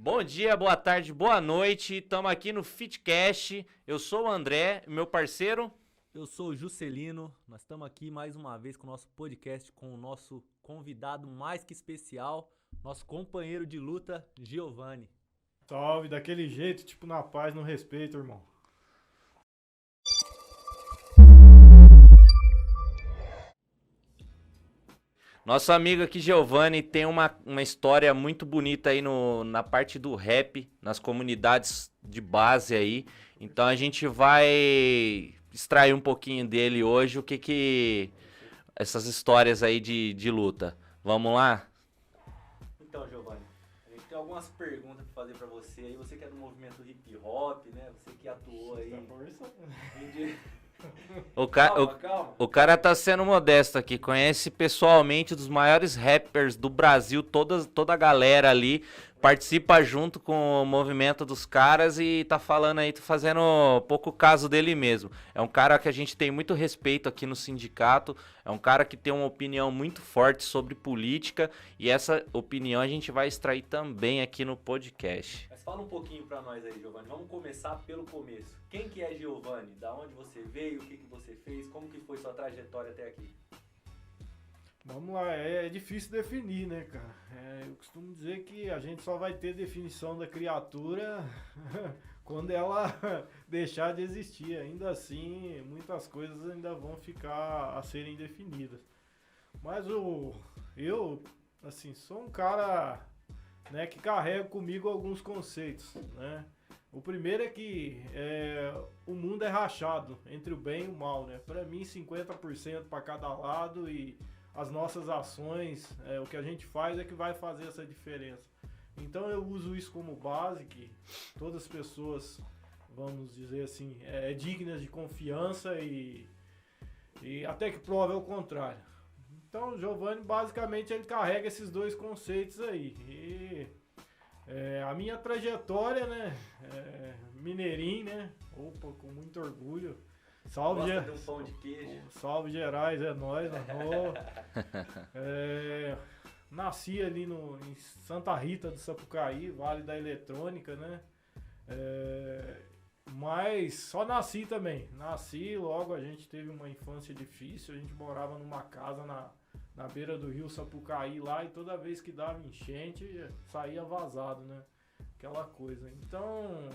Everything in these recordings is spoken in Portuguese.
Bom dia, boa tarde, boa noite. Estamos aqui no Fitcast. Eu sou o André, meu parceiro. Eu sou o Juscelino, nós estamos aqui mais uma vez com o nosso podcast, com o nosso convidado mais que especial, nosso companheiro de luta, Giovanni. Salve, daquele jeito, tipo na paz, no respeito, irmão. Nosso amigo aqui, Giovanni, tem uma história muito bonita aí na parte do rap, nas comunidades de base aí. Então a gente vai extrair um pouquinho dele hoje, o que essas histórias aí de luta. Vamos lá? Então, Giovanni, a gente tem algumas perguntas para fazer para você aí. Você que é do movimento hip hop, né? Você que atuou aí. Calma. O cara tá sendo modesto aqui, conhece pessoalmente dos maiores rappers do Brasil, toda a galera ali, participa junto com o movimento dos caras e tá falando aí, tá fazendo pouco caso dele mesmo. É um cara que a gente tem muito respeito aqui no sindicato, é um cara que tem uma opinião muito forte sobre política e essa opinião a gente vai extrair também aqui no podcast. Mas fala um pouquinho para nós aí, Giovanni. Vamos começar pelo começo. Quem que é Giovanni? Da onde você veio? O que você fez? Como que foi sua trajetória até aqui? Vamos lá, é difícil definir, né, cara? Eu costumo dizer que a gente só vai ter definição da criatura quando ela deixar de existir. Ainda assim, muitas coisas ainda vão ficar a serem definidas. Mas eu, assim, sou um cara, né, que carrega comigo alguns conceitos, né? O primeiro é que o mundo é rachado entre o bem e o mal, né? Para mim, 50% para cada lado e as nossas ações, o que a gente faz é que vai fazer essa diferença. Então eu uso isso como base, que todas as pessoas, vamos dizer assim, dignas de confiança e até que prove o contrário. Então o Giovanni, basicamente, ele carrega esses dois conceitos aí. E a minha trajetória, né, mineirinho, né, opa, com muito orgulho. Salve, Gosta de um pão de queijo. Salve Gerais, é nóis, nasci ali em Santa Rita do Sapucaí, Vale da Eletrônica, né? Mas só nasci também. Nasci, logo a gente teve uma infância difícil, a gente morava numa casa na beira do rio Sapucaí lá e toda vez que dava enchente saía vazado, né? Aquela coisa. Então,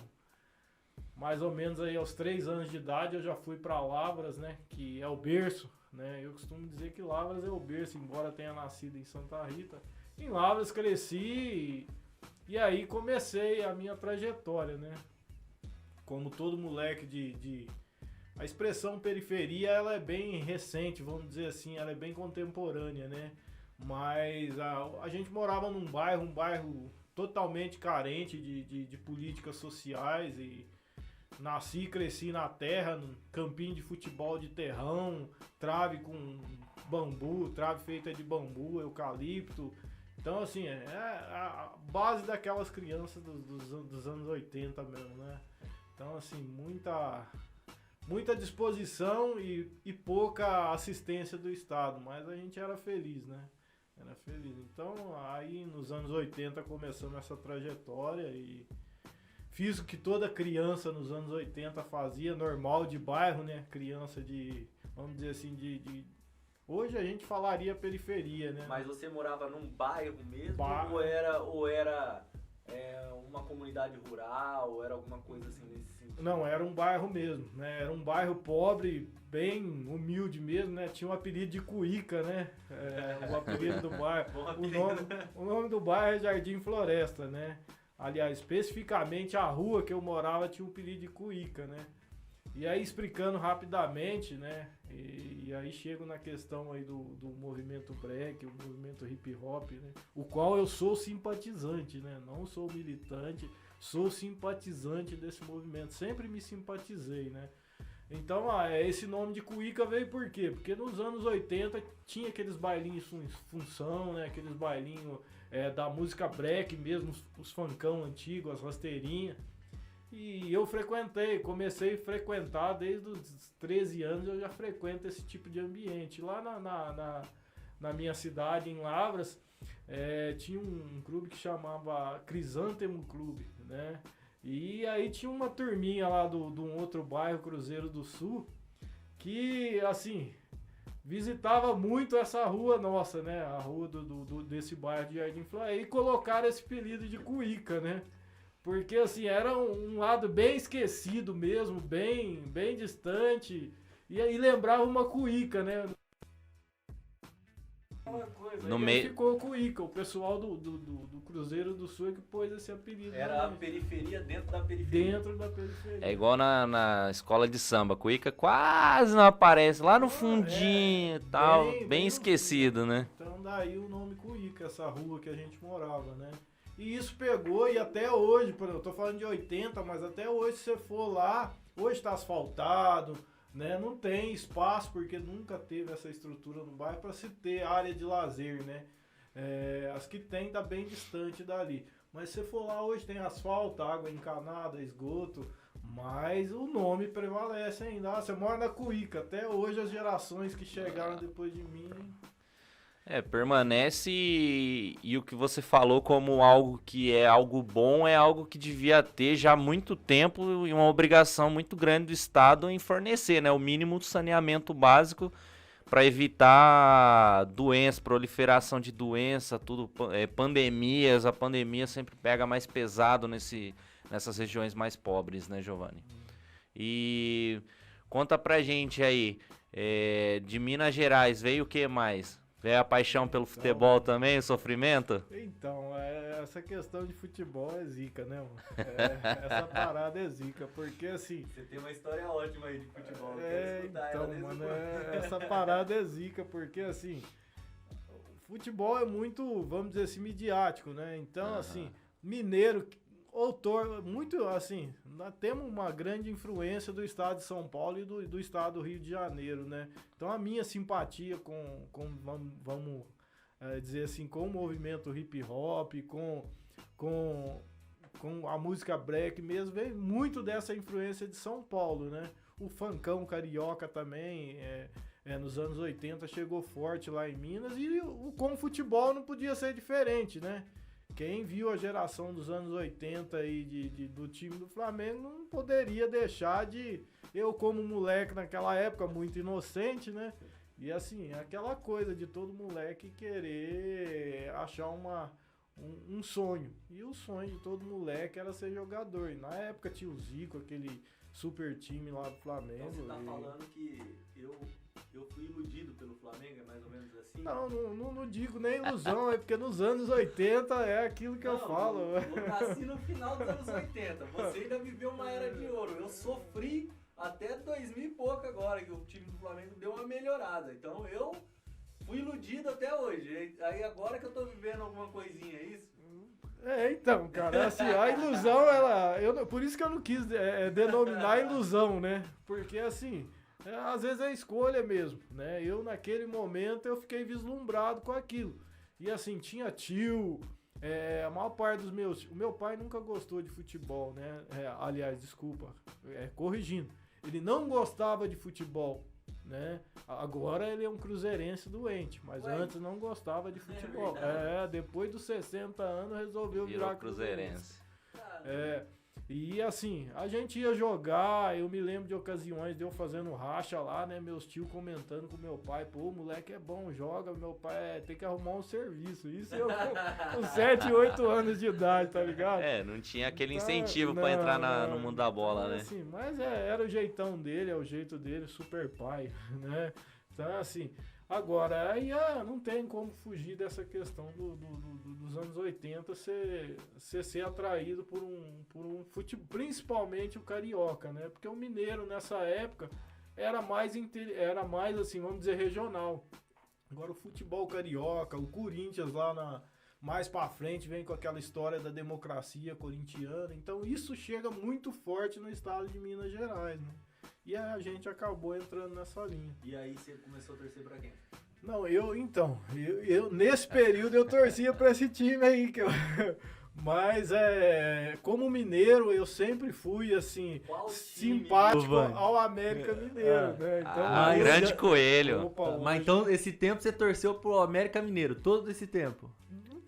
mais ou menos aí aos 3 anos de idade eu já fui para Lavras, né? Que é o berço, né? Eu costumo dizer que Lavras é o berço, embora tenha nascido em Santa Rita. Em Lavras cresci e aí comecei a minha trajetória, né? Como todo moleque A expressão periferia, ela é bem recente, vamos dizer assim, ela é bem contemporânea, né? Mas a gente morava num bairro totalmente carente de políticas sociais e nasci e cresci na terra, num campinho de futebol de terrão, trave com bambu, trave feita de bambu, eucalipto. Então, assim, é a base daquelas crianças dos anos 80 mesmo, né? Então, assim, muita disposição e pouca assistência do Estado, mas a gente era feliz, né? Era feliz. Então, aí nos anos 80 começamos essa trajetória e fiz o que toda criança nos anos 80 fazia, normal de bairro, né? Criança vamos dizer assim, hoje a gente falaria periferia, né? Mas você morava num bairro mesmo ou era uma comunidade rural, ou era alguma coisa assim nesse sentido? Não, era um bairro mesmo, né? Era um bairro pobre, bem humilde mesmo, né? Tinha um apelido de Cuíca, né? O apelido do bairro. O nome do bairro é Jardim Floresta, né? Aliás, especificamente a rua que eu morava tinha um apelido de Cuíca, né? E aí, explicando rapidamente, né? E aí chego na questão aí do movimento break, o movimento hip hop, né? O qual eu sou simpatizante, né? Não sou militante, sou simpatizante desse movimento. Sempre me simpatizei, né? Então, esse nome de Cuíca veio por quê? Porque nos anos 80 tinha aqueles bailinhos função, né? Aqueles bailinhos da música break mesmo, os funkão antigos, as rasteirinhas. E eu comecei a frequentar desde os 13 anos, eu já frequento esse tipo de ambiente. Lá na minha cidade, em Lavras, tinha um clube que chamava Crisântemo Clube, né? E aí tinha uma turminha lá de um outro bairro, Cruzeiro do Sul, que, assim, visitava muito essa rua nossa, né? A rua desse bairro de Jardim Floresta, e colocaram esse apelido de Cuíca, né? Porque, assim, era um lado bem esquecido mesmo, bem distante, e aí lembrava uma cuíca, né? Uma coisa, No aí meio- ficou Cuíca, o pessoal do Cruzeiro do Sul é que pôs esse apelido. Era a né? periferia dentro da periferia. Dentro da periferia. É igual na escola de samba. Cuíca quase não aparece. Lá no fundinho e tal. bem Bem no esquecido, né? Então daí o nome Cuíca, essa rua que a gente morava, né? E isso pegou e até hoje, por exemplo, eu tô falando de 80, mas até hoje se você for lá, hoje tá asfaltado, né? Não tem espaço porque nunca teve essa estrutura no bairro para se ter área de lazer, né? As que tem tá bem distante dali. Mas se você for lá hoje tem asfalto, água encanada, esgoto, mas o nome prevalece ainda. Você mora na Cuíca, até hoje as gerações que chegaram depois de mim. Permanece e o que você falou como algo que é algo bom é algo que devia ter já há muito tempo e uma obrigação muito grande do Estado em fornecer, né? O mínimo de saneamento básico para evitar doenças, proliferação de doença, tudo, pandemias. A pandemia sempre pega mais pesado nessas regiões mais pobres, né, Giovanni? E conta pra gente aí, de Minas Gerais, veio o que mais? Veio a paixão pelo futebol também, o sofrimento? Então, essa questão de futebol é zica, né, mano? Essa parada é zica, porque assim... Você tem uma história ótima aí de futebol. Eu quero escutar ela então, desde o mano, começo. essa parada é zica, porque assim... Futebol é muito, vamos dizer assim, midiático, né? Então, assim, mineiro, muito, assim, nós temos uma grande influência do estado de São Paulo e do estado do Rio de Janeiro, né? Então a minha simpatia com vamos dizer assim, com o movimento hip hop, com a música black mesmo, veio muito dessa influência de São Paulo, né? O funkão carioca também, nos anos 80 chegou forte lá em Minas, e com o futebol não podia ser diferente, né? Quem viu a geração dos anos 80 aí do time do Flamengo não poderia deixar de... Eu, como moleque naquela época, muito inocente, né? E assim, aquela coisa de todo moleque querer achar um sonho. E o sonho de todo moleque era ser jogador. E na época tinha o Zico, aquele super time lá do Flamengo. Então você tá falando que eu fui iludido pelo Flamengo, é mais ou menos assim? Não digo nem ilusão, é porque nos anos 80 é aquilo que eu falo. Eu nasci no final dos anos 80, você ainda viveu uma era de ouro. Eu sofri até 2000 e pouco agora, que o time do Flamengo deu uma melhorada. Então eu fui iludido até hoje. Aí agora que eu tô vivendo alguma coisinha, é isso? Então, cara, assim, a ilusão, por isso que eu não quis denominar ilusão, né? Porque, assim, às vezes é escolha mesmo, né? Eu, naquele momento, eu fiquei vislumbrado com aquilo. E, assim, tinha tio, a maior parte dos meus... O meu pai nunca gostou de futebol, né? Aliás, desculpa, corrigindo. Ele não gostava de futebol, né? Agora ele é um cruzeirense doente, mas antes não gostava de futebol. Depois dos 60 anos resolveu virar cruzeirense. E assim, a gente ia jogar, eu me lembro de ocasiões de eu fazendo racha lá, né? Meus tios comentando com meu pai, pô, o moleque é bom, joga, meu pai tem que arrumar um serviço. Isso eu com 7, 8 anos de idade, tá ligado? Não tinha aquele incentivo pra entrar no mundo da bola, né? Assim, mas era o jeitão dele, é o jeito dele, super pai, né? Então, assim, agora, aí não tem como fugir dessa questão dos anos 80 ser atraído por um futebol, principalmente o carioca, né? Porque o mineiro nessa época era mais assim, vamos dizer, regional. Agora o futebol carioca, o Corinthians lá mais pra frente vem com aquela história da democracia corintiana. Então isso chega muito forte no estado de Minas Gerais, né? E a gente acabou entrando nessa linha. E aí você começou a torcer pra quem? Não, eu nesse período eu torcia pra esse time aí, mas como mineiro eu sempre fui assim, simpático ao América Mineiro, né? Então, grande Coelho. Opa, Mas então esse tempo você torceu pro América Mineiro, todo esse tempo?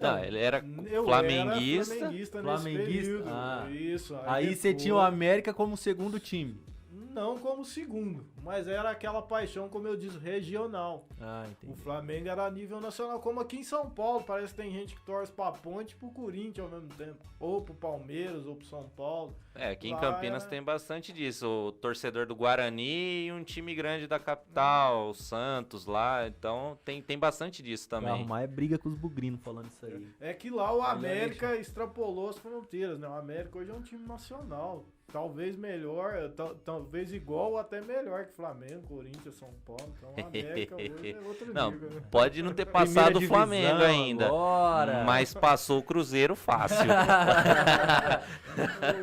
Não, ele era Eu flamenguista. era flamenguista nesse Flamenguista? período. Ah. Isso. Aí você tinha o América como segundo time. Não como segundo, mas era aquela paixão, como eu disse, regional. Ah, O entendi. Flamengo era a nível nacional, como aqui em São Paulo. Parece que tem gente que torce pra Ponte e pro Corinthians ao mesmo tempo. Ou pro Palmeiras, ou pro São Paulo. Aqui em Lá Campinas é- tem bastante disso. O torcedor do Guarani e um time grande da capital, o Santos lá. Então tem bastante disso Vai também. arrumar é briga com os bugrinos falando isso aí. É que lá o América extrapolou as fronteiras, né? O América hoje é um time nacional. Talvez melhor, talvez igual ou até melhor que Flamengo, Corinthians, São Paulo. Então o América hoje é outro Não, nível, né? pode não ter passado Primeira o divisão Flamengo ainda. agora. Mas passou o Cruzeiro fácil.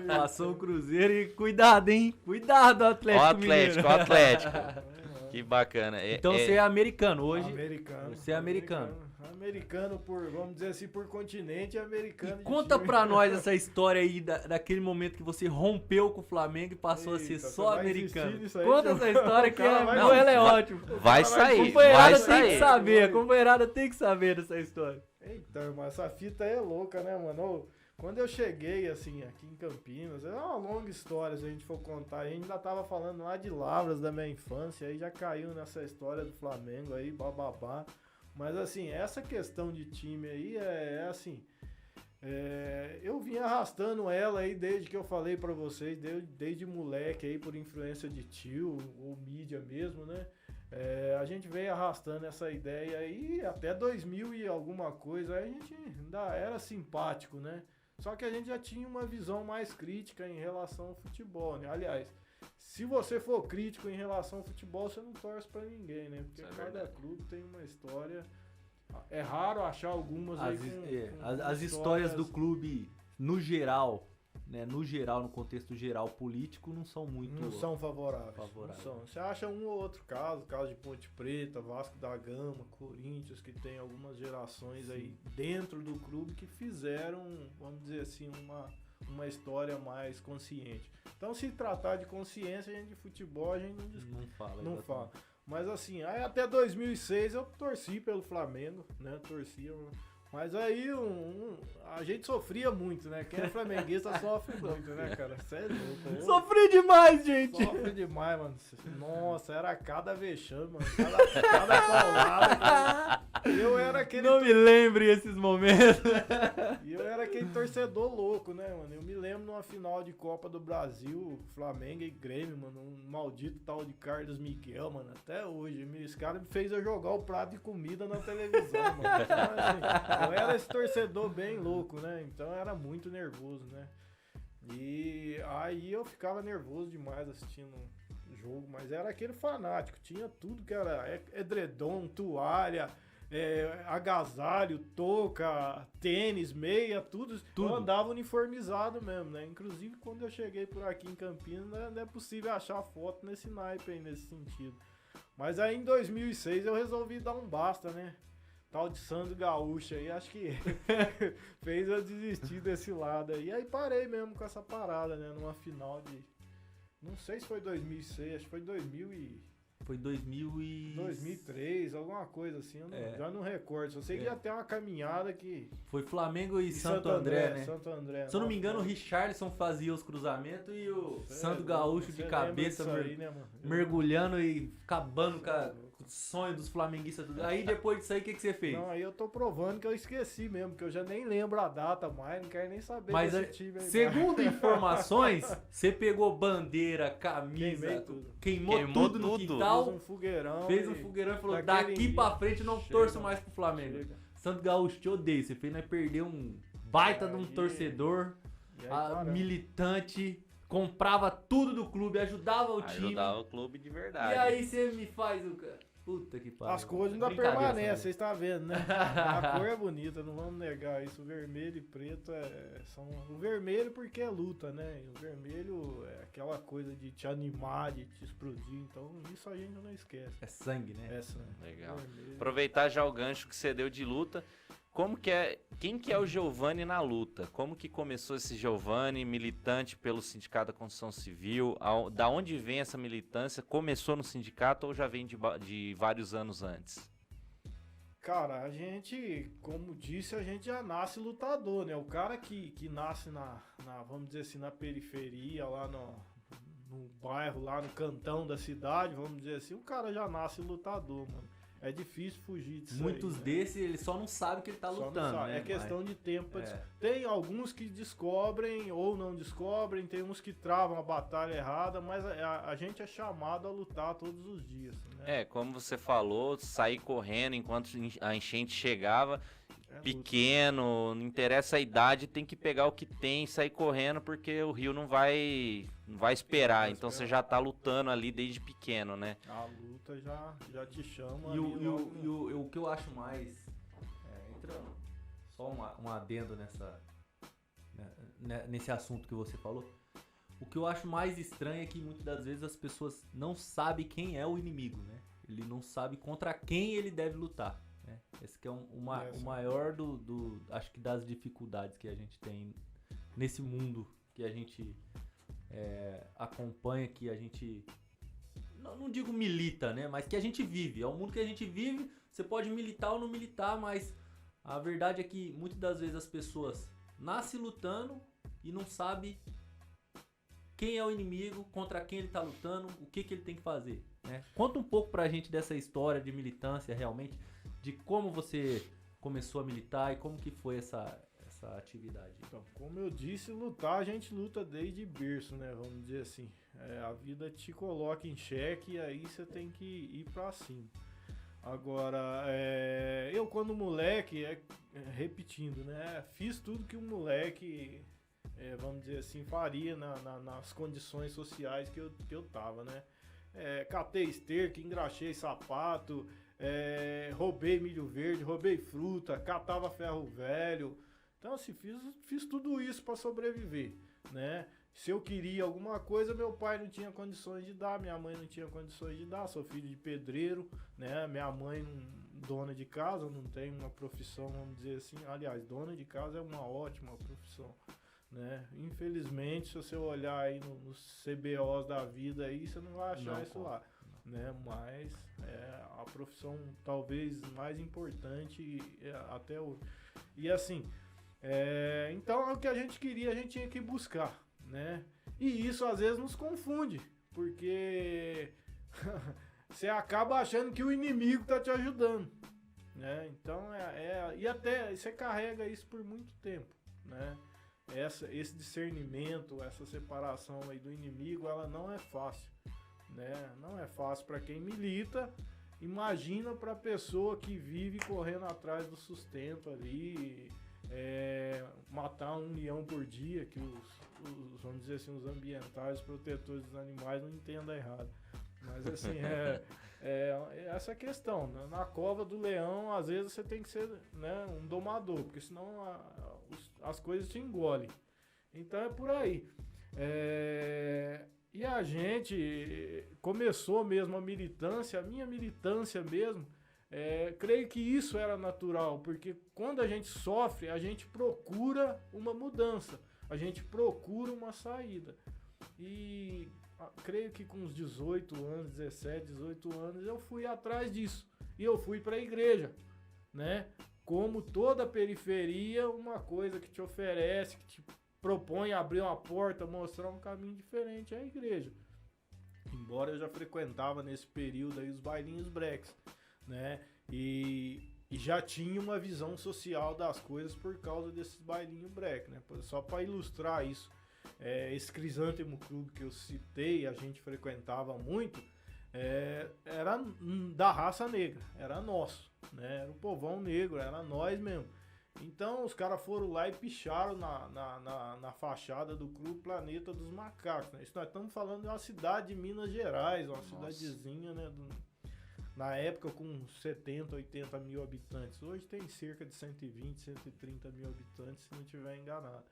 Passou o Cruzeiro e cuidado, hein? Cuidado, Ó, Atlético Atlético, Mineiro. ó, Atlético. Que bacana. Então você é americano hoje. Americano. Você é americano. Americano por, vamos dizer assim, por continente e americano de Conta time. pra nós essa história aí daquele momento que você rompeu com o Flamengo e passou a ser Eita, só você vai americano. insistir nisso aí, Conta João? essa história que Cara, é, vai- não, ela é vai- ótima. Vai A A sair, vai companheirada tem que sair. saber, a companheirada tem que saber dessa história. Eita, mas essa fita é louca, né, mano? Ô, quando eu cheguei, assim, aqui em Campinas, é uma longa história, se a gente for contar. A gente ainda tava falando lá de Lavras da minha infância, aí já caiu nessa história do Flamengo aí, bababá. Mas, assim, essa questão de time aí é assim... eu vim arrastando ela aí desde que eu falei pra vocês, desde moleque aí, por influência de tio, ou mídia mesmo, né? A gente veio arrastando essa ideia aí até 2000 e alguma coisa, aí a gente ainda era simpático, né? Só que a gente já tinha uma visão mais crítica em relação ao futebol, né? Aliás, se você for crítico em relação ao futebol, você não torce pra ninguém, né? Porque Isso é cada verdade. clube tem uma história. É raro achar algumas aí As histórias do clube, no geral, né? No geral, no contexto geral político, não são muito... não são favoráveis. favoráveis. Não são. Você acha um ou outro caso de Ponte Preta, Vasco da Gama, Corinthians, que tem algumas gerações aí dentro do clube que fizeram, vamos dizer assim, uma história mais consciente. Então, se tratar de consciência, a gente de futebol, a gente não discute. Não fala. Não exatamente. fala. Mas assim, aí até 2006 eu torci pelo Flamengo, né? Torcia. Mas aí a gente sofria muito, né? Quem é flamenguista sofre muito, né, cara? Cê é louco. Sofri demais, gente! Sofre demais, mano. Nossa, era cada vexame, mano. Cada paulada. Eu era aquele. Não me lembre esses momentos. E eu era aquele torcedor louco, né, mano? Eu me lembro numa final de Copa do Brasil, Flamengo e Grêmio, mano. Um maldito tal de Carlos Miguel, mano. Até hoje. Esse cara me fez eu jogar o prato de comida na televisão, mano. Então, assim, eu era esse torcedor bem louco, né? Então eu era muito nervoso, né? E aí eu ficava nervoso demais assistindo o jogo, mas era aquele fanático. Tinha tudo que era edredom, toalha. Agasalho, touca, tênis, meia, tudo. Eu andava uniformizado mesmo, né? Inclusive, quando eu cheguei por aqui em Campinas, não é possível achar foto nesse naipe aí, nesse sentido. Mas aí em 2006 eu resolvi dar um basta, né? Tal de Sandro Gaúcho aí, acho que fez eu desistir desse lado aí. Aí parei mesmo com essa parada, né? Numa final de... Não sei se foi 2006, acho que foi 2003, alguma coisa assim, eu já não recordo. Só sei que já tem uma caminhada que... Foi Flamengo e Santo André, né? Santo André. Se eu não me engano, o Richarlison fazia os cruzamentos e o Sandro Gaúcho de Você cabeça lembra disso aí, né, mano? mergulhando e acabando com o sonho dos flamenguistas. Aí depois disso aí, o que você fez? Não, aí eu tô provando que eu esqueci mesmo, que eu já nem lembro a data mais, não quero nem saber Mas desse time aí. segundo informações, você pegou bandeira, camisa, Queimei tudo. queimou tudo no tudo. quintal, Fez um fogueirão. fez um fogueirão e falou, daquele daqui dia- pra frente eu não Chega, torço mais pro Flamengo. chega. Santo Gaúcho, te odeio, você fez nós perder um baita de um Aí- torcedor, E aí, paramos. militante, comprava tudo do clube, ajudava o time. Ajudar o clube de verdade. E aí você me faz o cara. Puta que pariu. As cores ainda Brincadeira, permanecem, Sandro. vocês estão vendo, né? A cor é bonita, não vamos negar isso. O vermelho e preto são... O vermelho porque é luta, né? E o vermelho é aquela coisa de te animar, de te explodir. Então isso a gente não esquece. É sangue, né? Essa, Legal. vermelho. Aproveitar já o gancho que você deu de luta. Quem que é o Giovanni na luta? Como que começou esse Giovanni, militante pelo Sindicato da Construção Civil? Da onde vem essa militância? Começou no sindicato ou já vem de vários anos antes? Cara, a gente, como disse, a gente já nasce lutador, né? O cara que nasce vamos dizer assim, na periferia, lá no bairro, lá no cantão da cidade, vamos dizer assim, o cara já nasce lutador, mano. É difícil fugir disso. Muitos aí, né? desses, ele só não sabe que ele tá Só não lutando, sabe. né? É questão de tempo. É. Tem alguns que descobrem ou não descobrem, tem uns que travam a batalha errada, mas a gente é chamado a lutar todos os dias, né? É, como você falou, sair correndo enquanto a enchente chegava, É luta. pequeno, não interessa a idade, tem que pegar o que tem e sair correndo, porque o rio não vai esperar. Então você já tá lutando ali desde pequeno, né? A luta já te chama. E ali logo. o que eu acho mais... entra só um adendo nesse assunto que você falou. O que eu acho mais estranho é que muitas das vezes as pessoas não sabem quem é o inimigo, né? Ele não sabe contra quem ele deve lutar, né? Esse que é o maior acho que das dificuldades que a gente tem nesse mundo que a gente acompanha, que a gente... Não digo milita, né? Mas que a gente vive. É o mundo que a gente vive. Você pode militar ou não militar, mas a verdade é que muitas das vezes as pessoas nascem lutando e não sabem quem é o inimigo, contra quem ele tá lutando, o que ele tem que fazer, né? Conta um pouco pra gente dessa história de militância realmente, de como você começou a militar e como que foi essa atividade. Então, como eu disse, lutar a gente luta desde berço, né? Vamos dizer assim. A vida te coloca em xeque e aí você tem que ir pra cima. Agora, eu quando moleque, repetindo, né? Fiz tudo que um moleque, vamos dizer assim, faria nas condições sociais que eu tava, né? Catei esterco, engraxei sapato, roubei milho verde, roubei fruta, catava ferro velho. Então, assim, fiz tudo isso para sobreviver, né? Se eu queria alguma coisa, meu pai não tinha condições de dar, minha mãe não tinha condições de dar, sou filho de pedreiro, né? Minha mãe, dona de casa, não tem uma profissão, vamos dizer assim. Aliás, dona de casa é uma ótima profissão, né? Infelizmente, se você olhar aí nos CBOs da vida aí, você não vai achar isso lá, né? Mas é a profissão talvez mais importante até hoje. E assim, então o que a gente queria, a gente tinha que buscar, né? E isso às vezes nos confunde, porque você acaba achando que o inimigo tá te ajudando, né? Então e até você carrega isso por muito tempo, né? Esse discernimento, essa separação aí do inimigo, ela não é fácil, né? Não é fácil para quem milita. Imagina para pessoa que vive correndo atrás do sustento ali, matar 1 leão por dia, que vamos dizer assim, os ambientais, os protetores dos animais não entendam errado. Mas assim, essa questão. Na cova do leão, às vezes você tem que ser, né, um domador, porque senão as coisas te engolem. Então é por aí. E a gente começou mesmo a minha militância mesmo, creio que isso era natural, porque quando a gente sofre, a gente procura uma mudança, a gente procura uma saída. E creio que com uns 18 anos, 17, 18 anos, eu fui atrás disso. E eu fui para a igreja, né? Como toda periferia, uma coisa que te oferece, que te propõe abrir uma porta, mostrar um caminho diferente é a igreja. Embora eu já frequentava nesse período aí os bailinhos breaks, né? E já tinha uma visão social das coisas por causa desses bailinhos break, né? Só para ilustrar isso, esse Crisântemo Clube que eu citei, a gente frequentava muito, era da raça negra, era nosso, né? Era o povão negro, era nós mesmo. Então os caras foram lá e picharam na fachada do Clube Planeta dos Macacos, né? Isso nós estamos falando de uma cidade de Minas Gerais, uma cidadezinha, né? Na época com 70, 80 mil habitantes. Hoje tem cerca de 120, 130 mil habitantes, se não estiver enganado.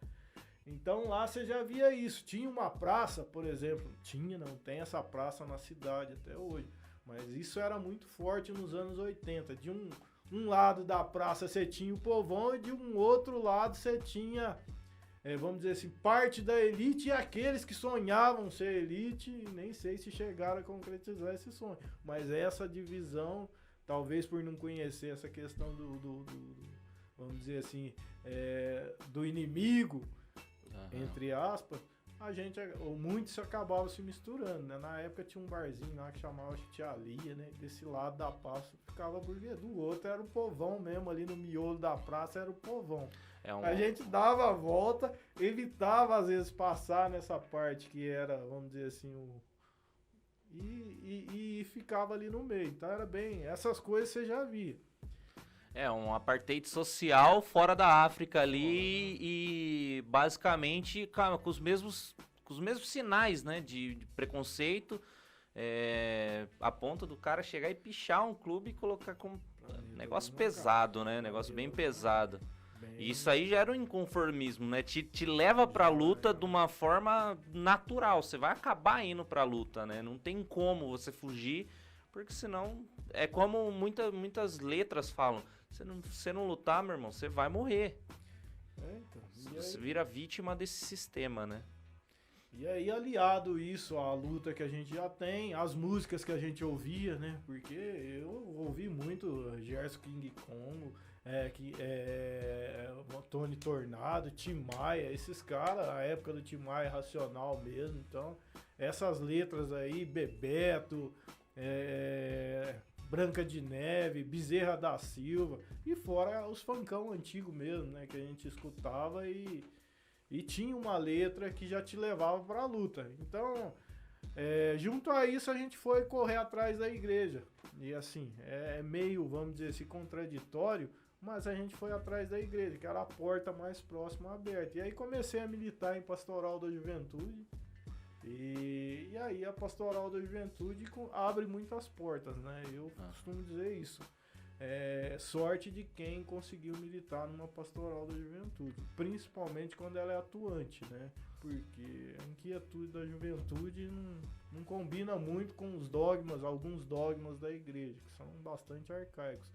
Então lá você já via isso. Tinha uma praça, por exemplo. Não tem essa praça na cidade até hoje. Mas isso era muito forte nos anos 80. De um lado da praça você tinha o povão e de um outro lado você tinha, vamos dizer assim, parte da elite e aqueles que sonhavam ser elite, e nem sei se chegaram a concretizar esse sonho. Mas essa divisão talvez por não conhecer essa questão vamos dizer assim, do inimigo, entre aspas, ou muitos acabavam se misturando, né? Na época tinha um barzinho lá que chamava Tia Lia, né? Desse lado da praça ficava burguês, do outro era o povão mesmo, ali no miolo da praça era o povão. A gente dava a volta, evitava às vezes passar nessa parte que era, vamos dizer assim, e ficava ali no meio. Então era bem, essas coisas você já via. Um apartheid social fora da África ali e basicamente com os mesmos sinais, né, de preconceito, a ponto do cara chegar e pichar um clube e colocar como negócio pesado, né, negócio bem pesado. E isso aí já era um inconformismo, né, te leva pra luta de uma forma natural, você vai acabar indo pra luta, né, não tem como você fugir, porque senão é como muitas letras falam. Se você não lutar, meu irmão, você vai morrer. Então, você vira vítima desse sistema, né? E aí, aliado isso à luta que a gente já tem, as músicas que a gente ouvia, né? Porque eu ouvi muito Gerson King Kong, Tony Tornado, Tim Maia, esses caras, a época do Tim Maia Racional mesmo. Então, essas letras aí, Bebeto, Branca de Neve, Bezerra da Silva, e fora os funkão antigo mesmo, né, que a gente escutava e tinha uma letra que já te levava pra luta. Então, junto a isso a gente foi correr atrás da igreja. E assim, é meio, vamos dizer assim, contraditório, mas a gente foi atrás da igreja, que era a porta mais próxima aberta. E aí comecei a militar em Pastoral da Juventude. E aí a Pastoral da Juventude abre muitas portas, né? Eu costumo dizer isso. Sorte de quem conseguiu militar numa Pastoral da Juventude, principalmente quando ela é atuante, né? Porque a inquietude da juventude não combina muito com alguns dogmas da igreja, que são bastante arcaicos.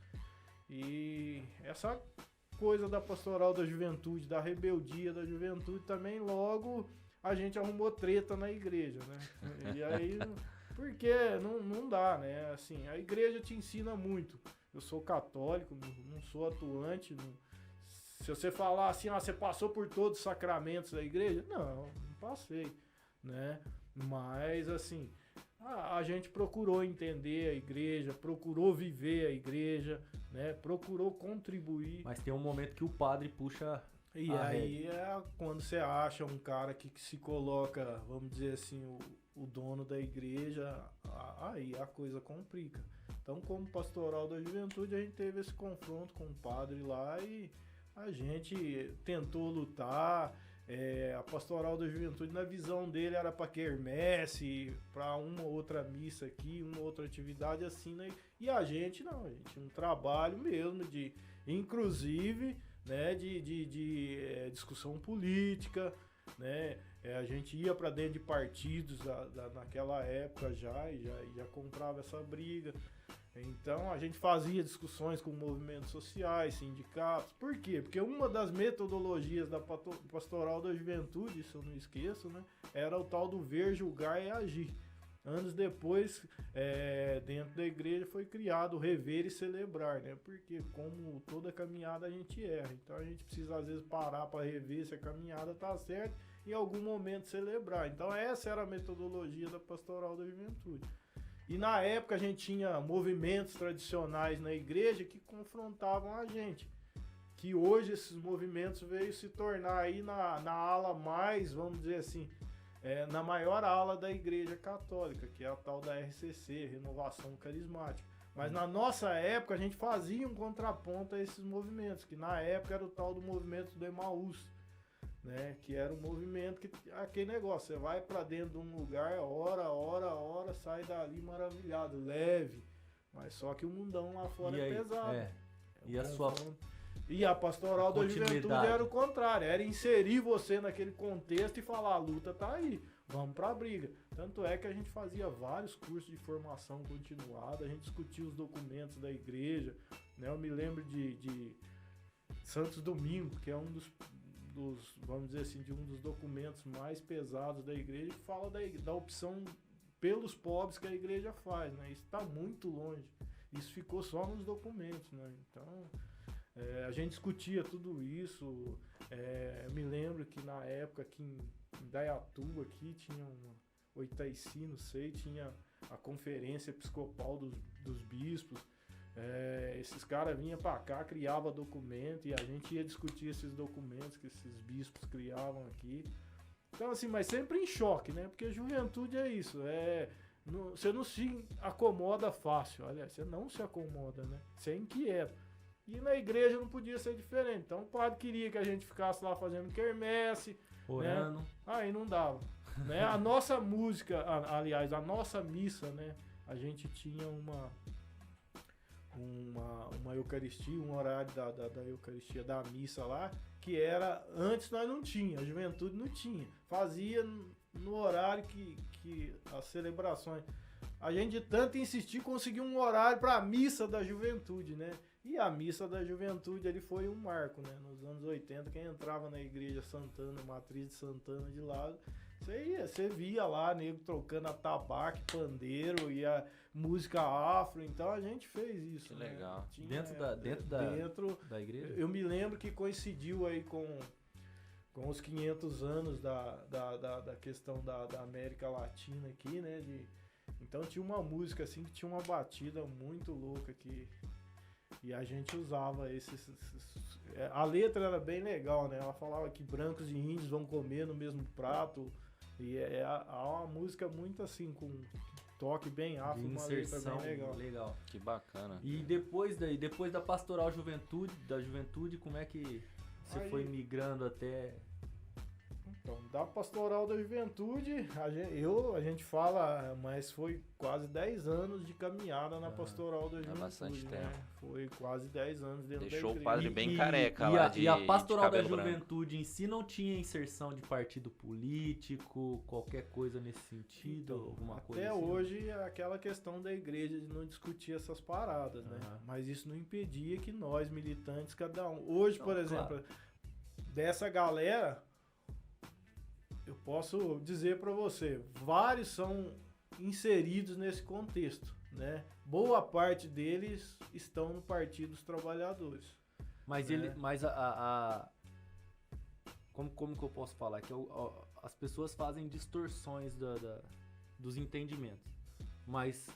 E essa coisa da Pastoral da Juventude, da rebeldia da juventude também, logo a gente arrumou treta na igreja, né? E aí, porque não dá, né? Assim, a igreja te ensina muito. Eu sou católico, não sou atuante. Se você falar assim, você passou por todos os sacramentos da igreja? Não passei, né? Mas, assim, a gente procurou entender a igreja, procurou viver a igreja, né? Procurou contribuir. Mas tem um momento que o padre puxa... E aí quando você acha um cara que se coloca, vamos dizer assim, o dono da igreja, aí a coisa complica. Então, como Pastoral da Juventude, a gente teve esse confronto com o padre lá e a gente tentou lutar. A Pastoral da Juventude, na visão dele, era para quermesse, para uma outra missa aqui, uma outra atividade assim, né? E a gente não, a gente tinha um trabalho mesmo de, inclusive, né, de discussão política, né? A gente ia para dentro de partidos naquela época já comprava essa briga. Então a gente fazia discussões com movimentos sociais, sindicatos. Por quê? Porque uma das metodologias da Pastoral da Juventude, isso eu não esqueço, né, era o tal do ver, julgar e agir. Anos depois, dentro da igreja foi criado o rever e celebrar, né? Porque como toda caminhada a gente erra. Então a gente precisa às vezes parar para rever se a caminhada tá certa e em algum momento celebrar. Então essa era a metodologia da Pastoral da Juventude. E na época a gente tinha movimentos tradicionais na igreja que confrontavam a gente. Que hoje esses movimentos veio se tornar aí na ala mais, vamos dizer assim, na maior ala da igreja católica, que é a tal da RCC, Renovação Carismática. Mas na nossa época a gente fazia um contraponto a esses movimentos, que na época era o tal do movimento do Emaús, né? Que era um movimento que, aquele negócio, você vai pra dentro de um lugar, ora, sai dali maravilhado, leve, mas só que o mundão lá fora é pesado. E a Pastoral da Juventude era o contrário, era inserir você naquele contexto e falar, a luta tá aí, vamos pra briga. Tanto é que a gente fazia vários cursos de formação continuada, a gente discutia os documentos da igreja, né? Eu me lembro de Santos Domingo, que é um dos, vamos dizer assim, de um dos documentos mais pesados da igreja, que fala da opção pelos pobres que a igreja faz, né? Isso tá muito longe. isso ficou só nos documentos, né? Então, a gente discutia tudo isso. Eu me lembro que na época aqui em Dayatuba aqui tinha Oitaici, não sei, tinha a conferência episcopal dos bispos. Esses caras vinham pra cá, criavam documento e a gente ia discutir esses documentos que esses bispos criavam aqui. Então assim, mas sempre em choque, né? Porque a juventude é isso, você não se acomoda fácil, aliás, você não se acomoda, né? Você é inquieto. E na igreja não podia ser diferente. Então o padre queria que a gente ficasse lá fazendo quermesse, Orando. né? Aí não dava. Né? A nossa música, aliás, a nossa missa, né? A gente tinha uma Eucaristia, um horário da Eucaristia, da missa lá, que era, antes nós não tinha, a juventude não tinha. Fazia no horário que as celebrações. A gente de tanto insistir conseguiu um horário para a missa da juventude, né? E a missa da juventude ali foi um marco, né? Nos anos 80, quem entrava na igreja Santana, Matriz de Santana de lado, você via lá, nego trocando atabaque, pandeiro e a música afro. Então a gente fez isso. Que né? legal. Tinha, Dentro da igreja? Eu me lembro que coincidiu aí com os 500 anos da questão da América Latina aqui, né? Então tinha uma música assim que tinha uma batida muito louca e a gente usava a letra era bem legal, né? Ela falava que brancos e índios vão comer no mesmo prato. E uma música muito assim, com toque bem afro, de uma letra inserção bem legal. legal. Que bacana. E depois da pastoral da juventude, como é que você Aí- foi migrando até... Então, da pastoral da juventude, a gente fala, mas foi quase 10 anos de caminhada na pastoral da juventude. bastante né? tempo. Foi quase 10 anos dentro Deixou da o padre igreja. bem careca e lá a de pastoral da cabelo branco. juventude em si não tinha inserção de partido político, qualquer coisa nesse sentido, Então, alguma coisa até assim? hoje é aquela questão da igreja de não discutir essas paradas, né? Aham. Mas isso não impedia que nós, militantes, cada um... Hoje, Não, por exemplo, dessa galera, eu posso dizer para você, vários são inseridos nesse contexto, né? Boa parte deles estão no Partido dos Trabalhadores. Mas né? como que eu posso falar? Que as pessoas fazem distorções dos entendimentos. Mas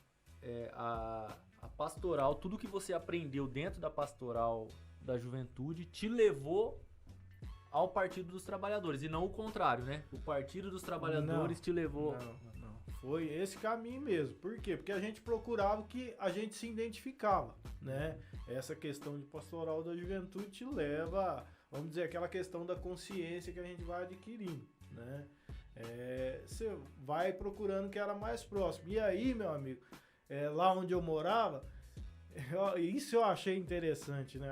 a pastoral, tudo que você aprendeu dentro da pastoral da juventude te levou ao Partido dos Trabalhadores. E não o contrário, né? O Partido dos Trabalhadores te levou... Não. Foi esse caminho mesmo. Por quê? Porque a gente procurava que a gente se identificava, né? Essa questão de pastoral da juventude te leva, vamos dizer, aquela questão da consciência que a gente vai adquirindo, né? Você vai procurando o que era mais próximo. E aí, meu amigo, lá onde eu morava, isso eu achei interessante, né?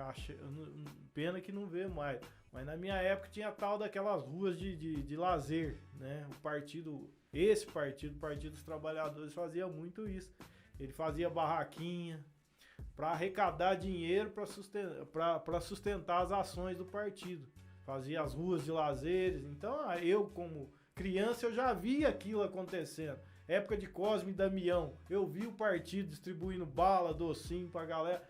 Pena que não vê mais. Mas na minha época tinha tal daquelas ruas de lazer, né? O partido dos Trabalhadores fazia muito isso. Ele fazia barraquinha para arrecadar dinheiro para sustentar as ações do partido. Fazia as ruas de lazeres. Então eu, como criança, eu já via aquilo acontecendo. Época de Cosme e Damião, eu vi o partido distribuindo bala, docinho pra galera.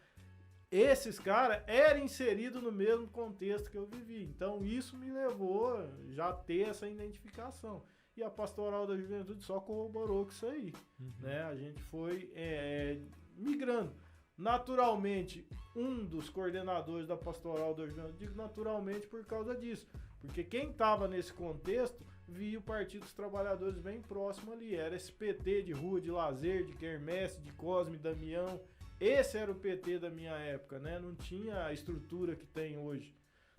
Esses caras eram inseridos no mesmo contexto que eu vivi. Então isso me levou já a ter essa identificação. E a pastoral da juventude só corroborou com isso aí. Né? A gente foi migrando. Naturalmente, um dos coordenadores da pastoral da juventude, digo naturalmente por causa disso. Porque quem estava nesse contexto via o Partido dos Trabalhadores bem próximo ali. Era esse PT de rua, de lazer, de quermesse, de Cosme e Damião. Esse era o PT da minha época, né? Não tinha a estrutura que tem hoje,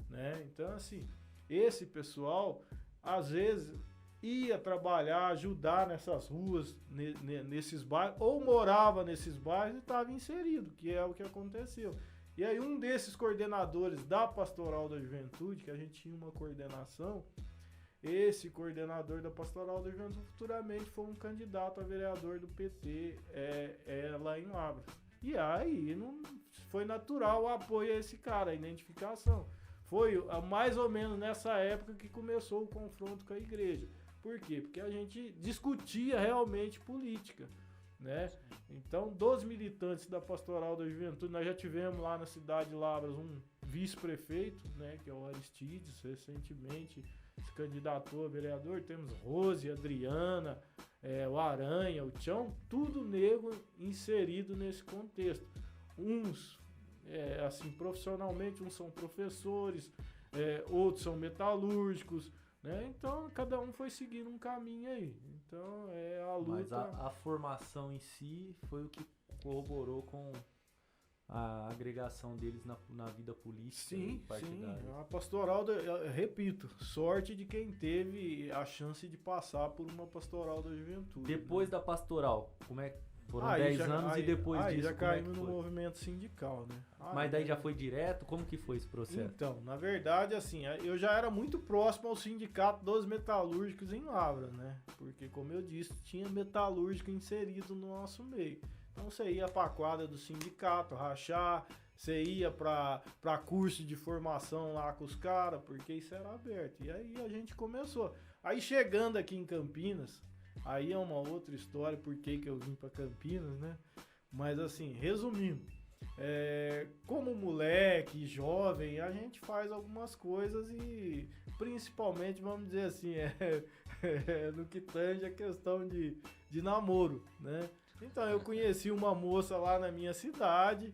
né? Então, assim, esse pessoal, às vezes, ia trabalhar, ajudar nessas ruas, nesses bairros, ou morava nesses bairros e estava inserido, que é o que aconteceu. E aí um desses coordenadores da Pastoral da Juventude, que a gente tinha uma coordenação, esse coordenador da Pastoral da Juventude futuramente foi um candidato a vereador do PT lá em Lavras. E aí não foi natural o apoio a esse cara, a identificação. Foi mais ou menos nessa época que começou o confronto com a igreja. Por quê? Porque a gente discutia realmente política, né? Então, dos militantes da Pastoral da Juventude, nós já tivemos lá na cidade de Lavras um vice-prefeito, né, que é o Aristides, recentemente se candidatou a vereador. Temos Rose, Adriana, o Aranha, o Tião, tudo negro inserido nesse contexto. Uns, assim, profissionalmente, uns são professores, outros são metalúrgicos, né? Então, cada um foi seguindo um caminho aí. Então, a luta... Mas a formação em si foi o que corroborou com a agregação deles na vida política e partidária. Sim. A pastoral, eu repito, sorte de quem teve a chance de passar por uma pastoral da juventude. Depois da pastoral, como é que foram 10 anos e depois disso, já como é que caímos no foi? movimento sindical, né? Mas daí já foi direto? Como que foi esse processo? Então, na verdade, assim, eu já era muito próximo ao sindicato dos metalúrgicos em Lavras, né? Porque, como eu disse, tinha metalúrgico inserido no nosso meio. Então, você ia pra quadra do sindicato, rachar, você ia pra curso de formação lá com os caras, porque isso era aberto. E aí a gente começou. Aí, chegando aqui em Campinas, aí é uma outra história, por que eu vim pra Campinas, né? Mas, assim, resumindo, como moleque, jovem, a gente faz algumas coisas e, principalmente, vamos dizer assim, no que tange a questão de namoro, né? Então, eu conheci uma moça lá na minha cidade.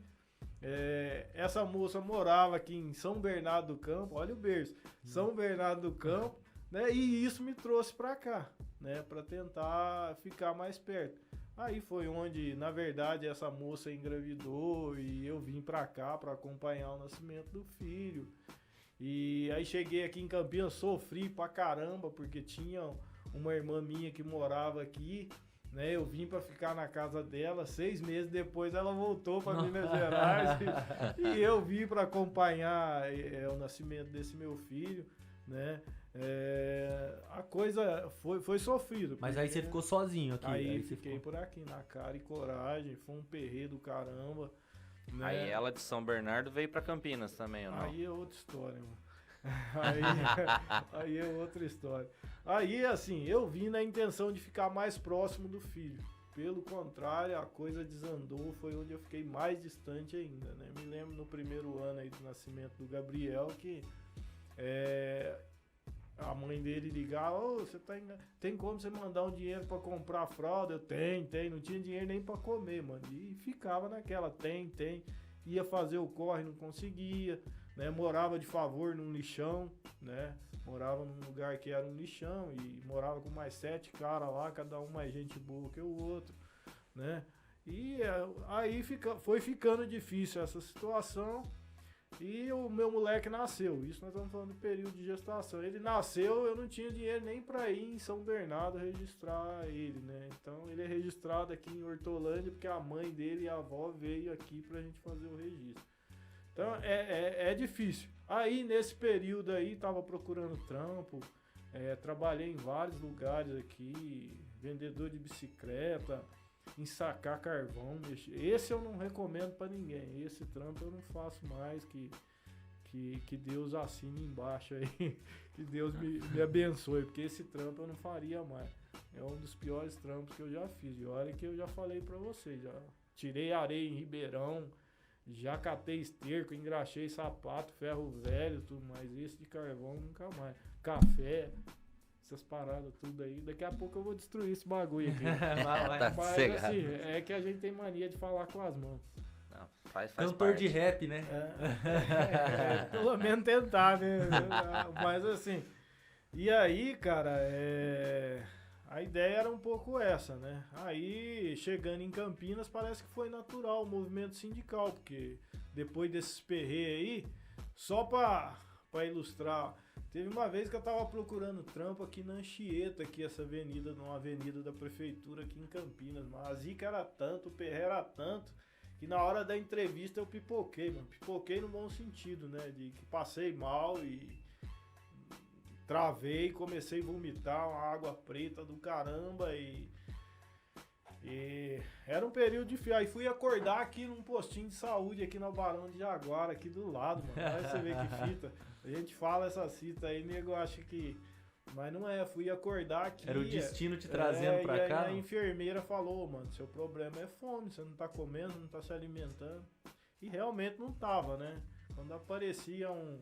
Essa moça morava aqui em São Bernardo do Campo, olha o berço, São Bernardo do Campo, né? E isso me trouxe pra cá, né? Pra tentar ficar mais perto. Aí foi onde, na verdade, essa moça engravidou e eu vim pra cá pra acompanhar o nascimento do filho. E aí cheguei aqui em Campinas, sofri pra caramba, porque tinha uma irmã minha que morava aqui, né? Eu vim pra ficar na casa dela, 6 meses depois ela voltou pra Minas Gerais e eu vim pra acompanhar o nascimento desse meu filho, né? A coisa foi sofrida. Mas aí você ficou sozinho aqui? Aí você fiquei por aqui, na cara e coragem, foi um perrê do caramba, né? Aí ela de São Bernardo veio pra Campinas também, ou não? Aí é outra história, mano. Aí é outra história. Aí, assim, eu vim na intenção de ficar mais próximo do filho. Pelo contrário, a coisa desandou, foi onde eu fiquei mais distante ainda, né? Me lembro no primeiro ano aí do nascimento do Gabriel que a mãe dele ligava: você tem como você mandar um dinheiro pra comprar fralda? Eu tenho, não tinha dinheiro nem pra comer, mano. E ficava naquela, tem, ia fazer o corre, não conseguia, né? Morava de favor num lixão, né? Morava num lugar que era um lixão e morava com mais 7 caras lá, cada um mais gente boa que o outro, né? E aí foi ficando difícil essa situação. E o meu moleque nasceu. Isso nós estamos falando do período de gestação. Ele nasceu, eu não tinha dinheiro nem para ir em São Bernardo registrar ele, né? Então ele é registrado aqui em Hortolândia porque a mãe dele e a avó veio aqui pra gente fazer o registro. Então é difícil. Aí nesse período aí tava procurando trampo, trabalhei em vários lugares aqui, vendedor de bicicleta, ensacar carvão, esse eu não recomendo pra ninguém, esse trampo eu não faço mais, que Deus assine embaixo aí, que Deus me abençoe, porque esse trampo eu não faria mais, é um dos piores trampos que eu já fiz, e olha que eu já falei pra vocês, já tirei areia em Ribeirão, já catei esterco, engraxei sapato, ferro velho, tudo mais, esse de carvão nunca mais, café, essas paradas tudo aí. Daqui a pouco eu vou destruir esse bagulho aqui. Mas assim, é que a gente tem mania de falar com as mãos. Não, faz Cantor parte. de rap, né? Pelo menos tentar, né? Mas assim, e aí, cara, a ideia era um pouco essa, né? Aí, chegando em Campinas, parece que foi natural o movimento sindical, porque depois desses perreios aí, só pra ilustrar, teve uma vez que eu tava procurando trampo aqui na Anchieta, aqui essa avenida, numa avenida da prefeitura aqui em Campinas, mas a zica era tanto, o perré era tanto, que na hora da entrevista eu pipoquei, mano. Pipoquei no bom sentido, né? De que passei mal e travei, comecei a vomitar uma água preta do caramba e era um período difícil. Aí fui acordar aqui num postinho de saúde aqui no Barão de Jaguara, aqui do lado, mano. Aí você vê que fita. A gente fala essa cita aí, nego acha que Mas não é, fui acordar aqui. Era o destino te trazendo pra e aí cá? a enfermeira falou, mano, seu problema é fome, você não tá comendo, não tá se alimentando. E realmente não tava, né? Quando aparecia um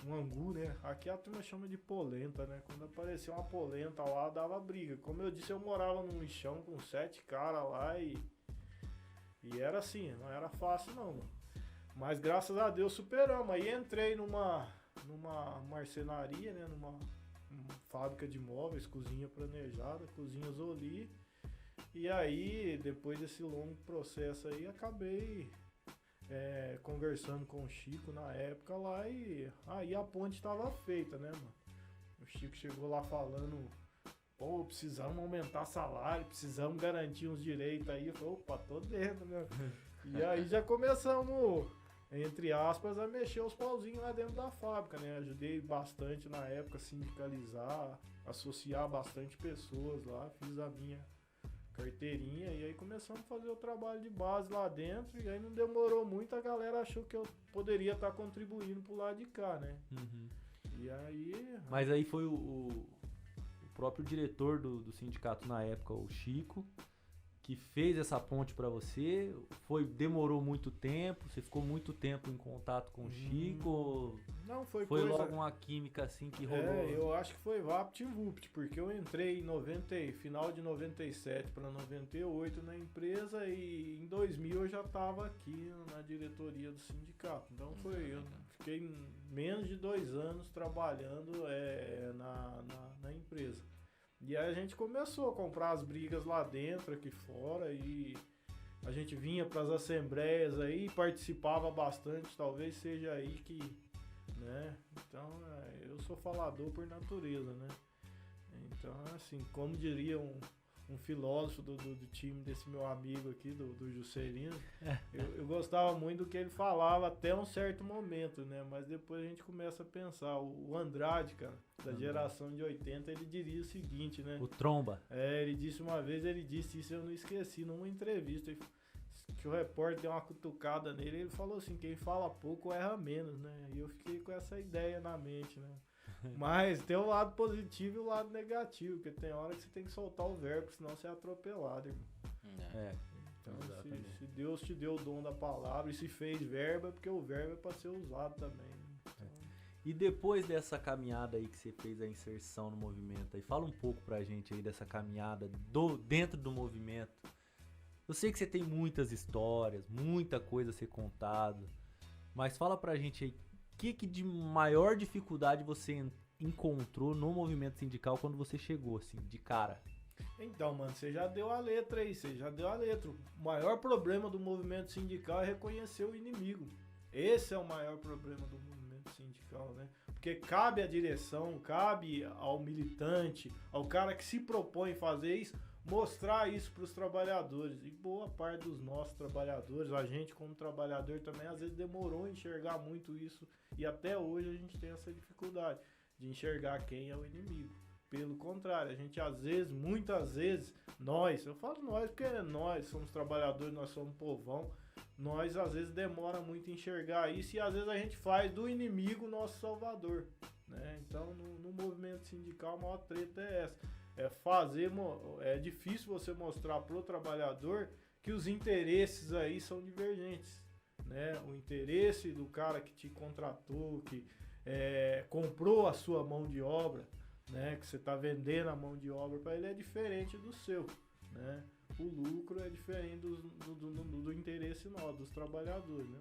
angu, né? Aqui a turma chama de polenta, né? Quando aparecia uma polenta lá, dava briga. Como eu disse, eu morava num lixão com 7 caras lá e era assim, não era fácil não, mano. Mas graças a Deus superamos. Aí entrei numa marcenaria, né? Numa fábrica de móveis, cozinha planejada, cozinha Zoli. E aí, depois desse longo processo aí, acabei conversando com o Chico na época lá e aí a ponte estava feita, né, mano? O Chico chegou lá falando, pô, precisamos aumentar salário, precisamos garantir uns direitos aí. Eu falei, opa, tô dentro, né? E aí já começamos, entre aspas, a mexer os pauzinhos lá dentro da fábrica, né? Ajudei bastante na época a sindicalizar, associar bastante pessoas lá, fiz a minha carteirinha e aí começamos a fazer o trabalho de base lá dentro e aí não demorou muito, a galera achou que eu poderia estar contribuindo pro lado de cá, né? Uhum. E aí... Mas aí foi o próprio diretor do sindicato na época, o Chico, que fez essa ponte pra você. Demorou muito tempo, você ficou muito tempo em contato com o Chico? Não, foi Foi coisa... logo uma química assim que rolou? eu acho que foi VaptVupt, porque eu entrei em final de 97 para 98 na empresa e em 2000 eu já estava aqui na diretoria do sindicato. Então eu fiquei menos de 2 anos trabalhando na empresa. E aí a gente começou a comprar as brigas lá dentro, aqui fora, e a gente vinha para as assembleias aí, participava bastante, talvez seja aí que, né? Então, eu sou falador por natureza, né? Então, assim, como diria um filósofo do time desse meu amigo aqui, do Juscelino, eu gostava muito do que ele falava até um certo momento, né? Mas depois a gente começa a pensar. O Andrade, cara, da geração de 80, ele diria o seguinte, né? O Tromba. Ele disse uma vez, isso eu não esqueci, numa entrevista, que o repórter deu uma cutucada nele, ele falou assim, quem fala pouco erra menos, né? E eu fiquei com essa ideia na mente, né? Mas tem o lado positivo e o lado negativo, porque tem hora que você tem que soltar o verbo, senão você é atropelado, irmão. Então, se Deus te deu o dom da palavra e se fez verbo, é porque o verbo é para ser usado também. Então... E depois dessa caminhada aí que você fez a inserção no movimento, aí fala um pouco pra gente aí dessa caminhada dentro do movimento. Eu sei que você tem muitas histórias, muita coisa a ser contado, mas fala pra gente aí, o que de maior dificuldade você encontrou no movimento sindical quando você chegou, assim, de cara? Então, mano, você já deu a letra aí, O maior problema do movimento sindical é reconhecer o inimigo. Esse é o maior problema do movimento sindical, né? Porque cabe à direção, cabe ao militante, ao cara que se propõe fazer isso, mostrar isso para os trabalhadores. E boa parte dos nossos trabalhadores, a gente como trabalhador também, às vezes demorou a enxergar muito isso. E até hoje a gente tem essa dificuldade de enxergar quem é o inimigo. Pelo contrário, a gente muitas vezes, eu falo nós porque nós somos trabalhadores, nós somos povão, nós às vezes demora muito a enxergar isso e às vezes a gente faz do inimigo nosso salvador, né? Então no movimento sindical a maior treta é essa, é difícil você mostrar pro trabalhador que os interesses aí são divergentes, né? O interesse do cara que te contratou, que comprou a sua mão de obra, né, que você está vendendo a mão de obra para ele é diferente do seu, né? O lucro é diferente do interesse dos trabalhadores, né?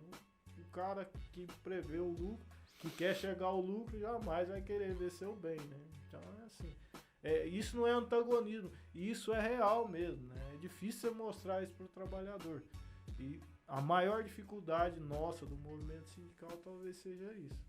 O cara que prevê o lucro, que quer chegar ao lucro, jamais vai querer ver seu bem, né? Então é assim, isso não é antagonismo, isso é real mesmo, né? É difícil você mostrar isso para o trabalhador e a maior dificuldade nossa do movimento sindical talvez seja isso.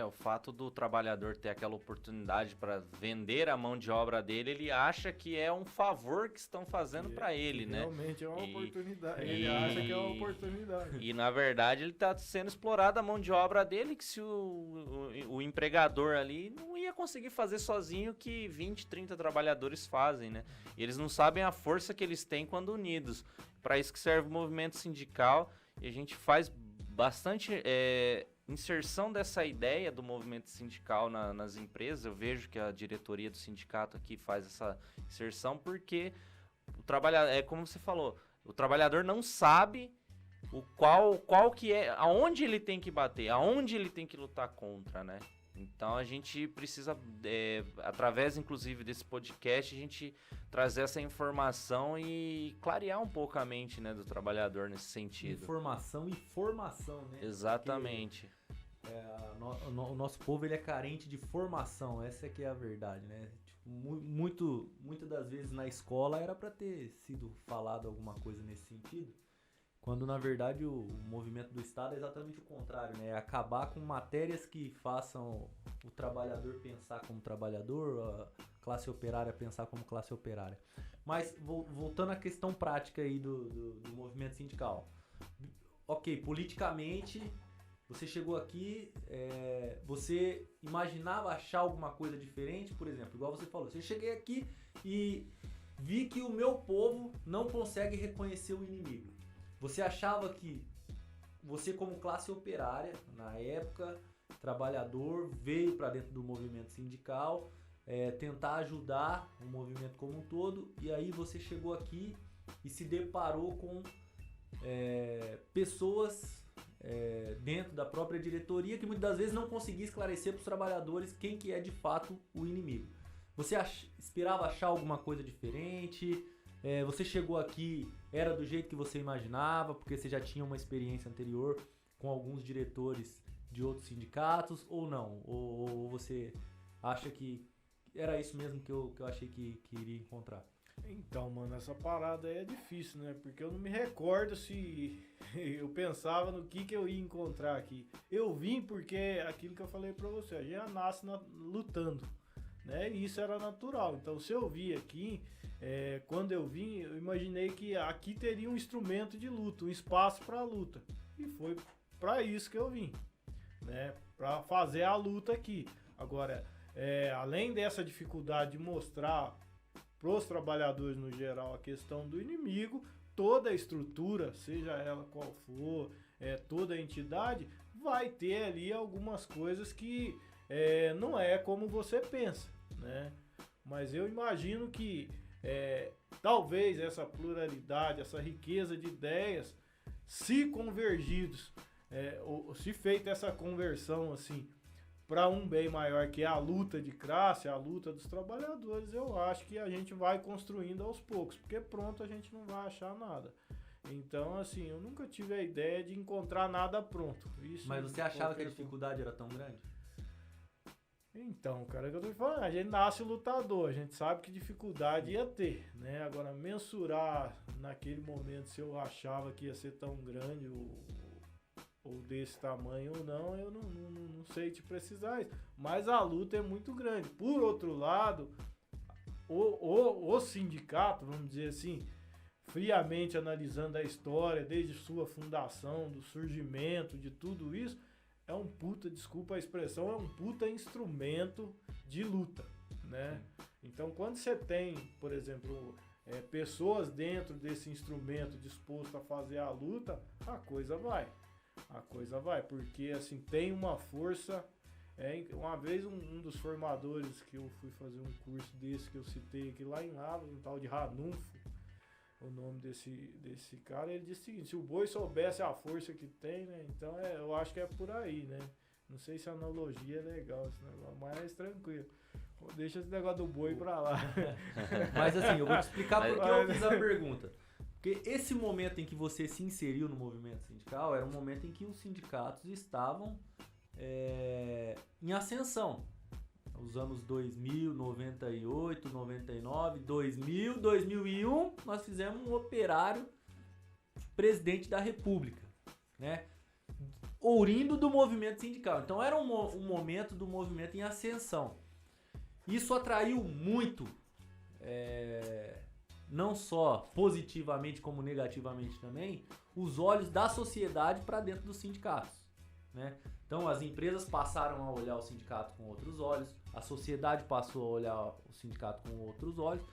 O fato do trabalhador ter aquela oportunidade para vender a mão de obra dele, ele acha que é um favor que estão fazendo para ele, né? Realmente é uma oportunidade. Ele acha que é uma oportunidade. E na verdade ele está sendo explorado a mão de obra dele, que se o empregador ali não ia conseguir fazer sozinho o que 20, 30 trabalhadores fazem, né? E eles não sabem a força que eles têm quando unidos. Para isso que serve o movimento sindical, e a gente faz bastante inserção dessa ideia do movimento sindical nas empresas. Eu vejo que a diretoria do sindicato aqui faz essa inserção porque o trabalhador, é como você falou, o trabalhador não sabe o qual que é, aonde ele tem que bater, aonde ele tem que lutar contra, né? Então a gente precisa, através inclusive desse podcast, a gente trazer essa informação e clarear um pouco a mente, né, do trabalhador nesse sentido. Informação e formação, né? Exatamente. O nosso povo ele é carente de formação, essa é que é a verdade, né? Tipo, muitas das vezes na escola era para ter sido falado alguma coisa nesse sentido, quando na verdade o movimento do Estado é exatamente o contrário, né? É acabar com matérias que façam o trabalhador pensar como trabalhador, a classe operária pensar como classe operária. Mas voltando à questão prática aí do movimento sindical. Ok, politicamente você chegou aqui, você imaginava achar alguma coisa diferente, por exemplo, igual você falou, eu cheguei aqui e vi que o meu povo não consegue reconhecer o inimigo. Você achava que você, como classe operária, na época, trabalhador, veio para dentro do movimento sindical, tentar ajudar o movimento como um todo, e aí você chegou aqui e se deparou com pessoas dentro da própria diretoria que muitas das vezes não conseguia esclarecer para os trabalhadores quem que é de fato o inimigo. Você esperava achar alguma coisa diferente? Você chegou aqui, era do jeito que você imaginava, porque você já tinha uma experiência anterior com alguns diretores de outros sindicatos, ou não? Ou você acha que era isso mesmo que eu achei que iria encontrar? Então, mano, essa parada aí é difícil, né? Porque eu não me recordo se eu pensava no que eu ia encontrar aqui. Eu vim porque aquilo que eu falei pra você, a gente nasce lutando, né? E isso era natural. Então, se eu vi aqui, quando eu vim, eu imaginei que aqui teria um instrumento de luta, um espaço para luta. E foi para isso que eu vim, né? Para fazer a luta aqui. Agora, além dessa dificuldade de mostrar para os trabalhadores no geral a questão do inimigo, toda a estrutura, seja ela qual for, toda a entidade, vai ter ali algumas coisas que não é como você pensa, né? Mas eu imagino que talvez essa pluralidade, essa riqueza de ideias, se convergidos, ou se feita essa conversão assim para um bem maior, que é a luta de classe, a luta dos trabalhadores, eu acho que a gente vai construindo aos poucos, porque pronto a gente não vai achar nada. Então, assim, eu nunca tive a ideia de encontrar nada pronto. Isso. Mas você achava que a dificuldade era tão grande? Então, cara, é que eu tô te falando, a gente nasce lutador, a gente sabe que dificuldade ia ter, né? Agora, mensurar naquele momento se eu achava que ia ser tão grande ou desse tamanho ou não, eu não sei te precisar isso. Mas a luta é muito grande. Por outro lado, o sindicato, vamos dizer assim, friamente analisando a história, desde sua fundação, do surgimento, de tudo isso, é um puta, desculpa a expressão, é um puta instrumento de luta, né? Então, quando você tem, por exemplo, pessoas dentro desse instrumento disposto a fazer a luta, a coisa vai, porque assim, tem uma força. Uma vez um dos formadores que eu fui fazer um curso desse que eu citei aqui lá em Lavras, um tal de Ranulfo, o nome desse cara, ele disse o seguinte: se o boi soubesse a força que tem, né? Então eu acho que é por aí, né? Não sei se a analogia é legal esse negócio, mas tranquilo. Deixa esse negócio do boi pra lá. Mas assim, eu vou te explicar por que eu fiz a pergunta. Porque esse momento em que você se inseriu no movimento sindical era um momento em que os sindicatos estavam em ascensão. Os anos 2000, 98, 99, 2000, 2001, nós fizemos um operário presidente da República, né? Ourindo do movimento sindical. Então era um momento do movimento em ascensão. Isso atraiu muito, não só positivamente como negativamente também, os olhos da sociedade para dentro dos sindicatos, né? Então as empresas passaram a olhar o sindicato com outros olhos, a sociedade passou a olhar o sindicato com outros olhos,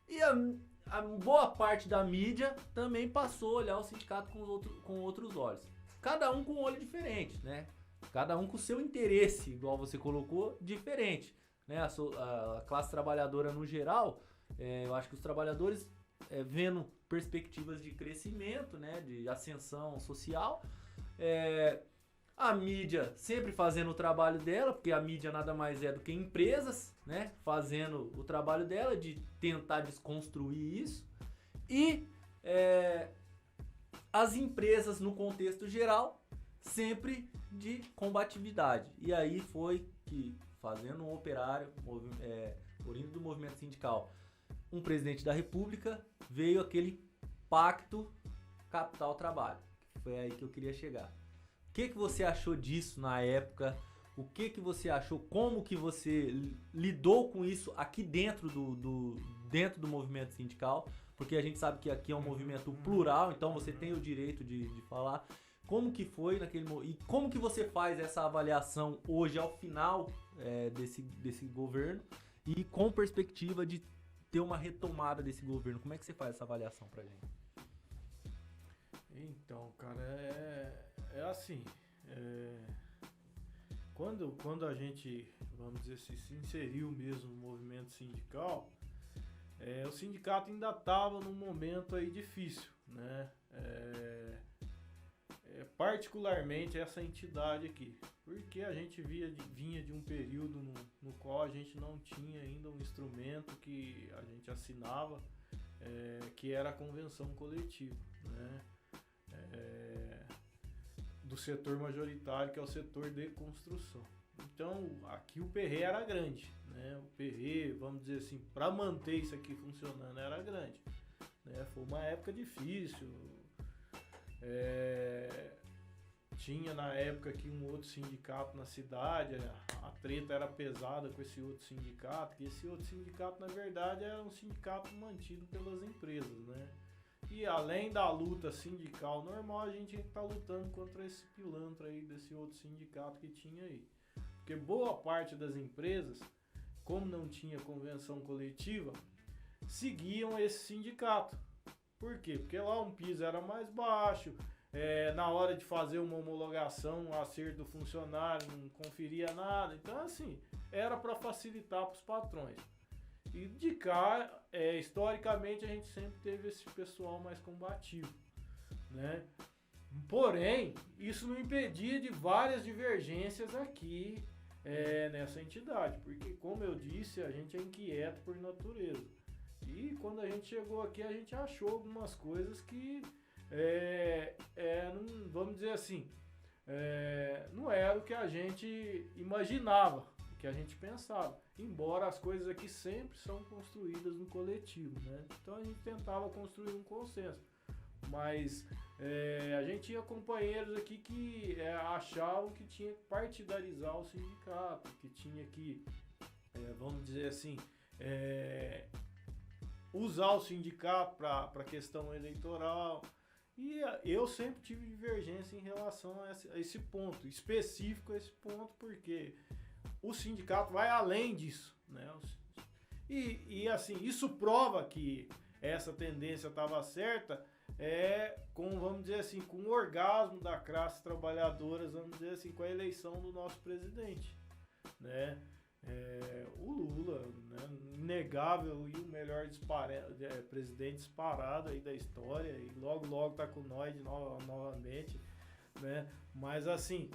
e a boa parte da mídia também passou a olhar o sindicato com outros olhos. Cada um com um olho diferente, né? Cada um com o seu interesse, igual você colocou, diferente. Né? A classe trabalhadora no geral, eu acho que os trabalhadores vendo perspectivas de crescimento, né? De ascensão social, a mídia sempre fazendo o trabalho dela, porque a mídia nada mais é do que empresas, né? Fazendo o trabalho dela de tentar desconstruir isso. E as empresas, no contexto geral, sempre de combatividade. E aí foi que, fazendo um operário, oriundo do movimento sindical, um presidente da República, veio aquele pacto capital-trabalho. Foi aí que eu queria chegar. O que você achou disso na época? O que você achou? Como que você lidou com isso aqui dentro dentro do movimento sindical? Porque a gente sabe que aqui é um movimento plural, então você tem o direito de falar. Como que foi naquele momento? E como que você faz essa avaliação hoje, ao final desse governo? E com perspectiva de ter uma retomada desse governo, como é que você faz essa avaliação pra gente? Então, cara, é assim, quando a gente, vamos dizer assim, se inseriu mesmo no movimento sindical, o sindicato ainda estava num momento aí difícil, né? Particularmente essa entidade aqui, porque a gente vinha de um período no qual a gente não tinha ainda um instrumento que a gente assinava, que era a convenção coletiva, né? Do setor majoritário, que é o setor de construção. Então, aqui o perrê era grande, né? O perrê, vamos dizer assim, para manter isso aqui funcionando, era grande, né? Foi uma época difícil. Tinha na época aqui um outro sindicato na cidade, a treta era pesada com esse outro sindicato, e esse outro sindicato, na verdade, era um sindicato mantido pelas empresas, né? E além da luta sindical normal, a gente tinha que estar lutando contra esse pilantra aí desse outro sindicato que tinha aí. Porque boa parte das empresas, como não tinha convenção coletiva, seguiam esse sindicato. Por quê? Porque lá um piso era mais baixo, na hora de fazer uma homologação, um acerto do funcionário, não conferia nada. Então, assim, era para facilitar para os patrões. E de cá, historicamente, a gente sempre teve esse pessoal mais combativo, né? Porém, isso não impedia de várias divergências aqui nessa entidade, porque, como eu disse, a gente é inquieto por natureza. E quando a gente chegou aqui, a gente achou algumas coisas que, não, vamos dizer assim, não era o que a gente imaginava, o que a gente pensava. Embora as coisas aqui sempre são construídas no coletivo, né? Então a gente tentava construir um consenso. Mas a gente tinha companheiros aqui que achavam que tinha que partidarizar o sindicato, que tinha que, vamos dizer assim, usar o sindicato para questão eleitoral. E eu sempre tive divergência em relação a esse ponto, específico a esse ponto, porque o sindicato vai além disso, né? E assim, isso prova que essa tendência estava certa, vamos dizer assim, com o orgasmo da classe trabalhadora, vamos dizer assim, com a eleição do nosso presidente, né? O Lula, né? Inegável e o melhor presidente disparado aí da história, e logo tá com nós novamente, né? Mas assim,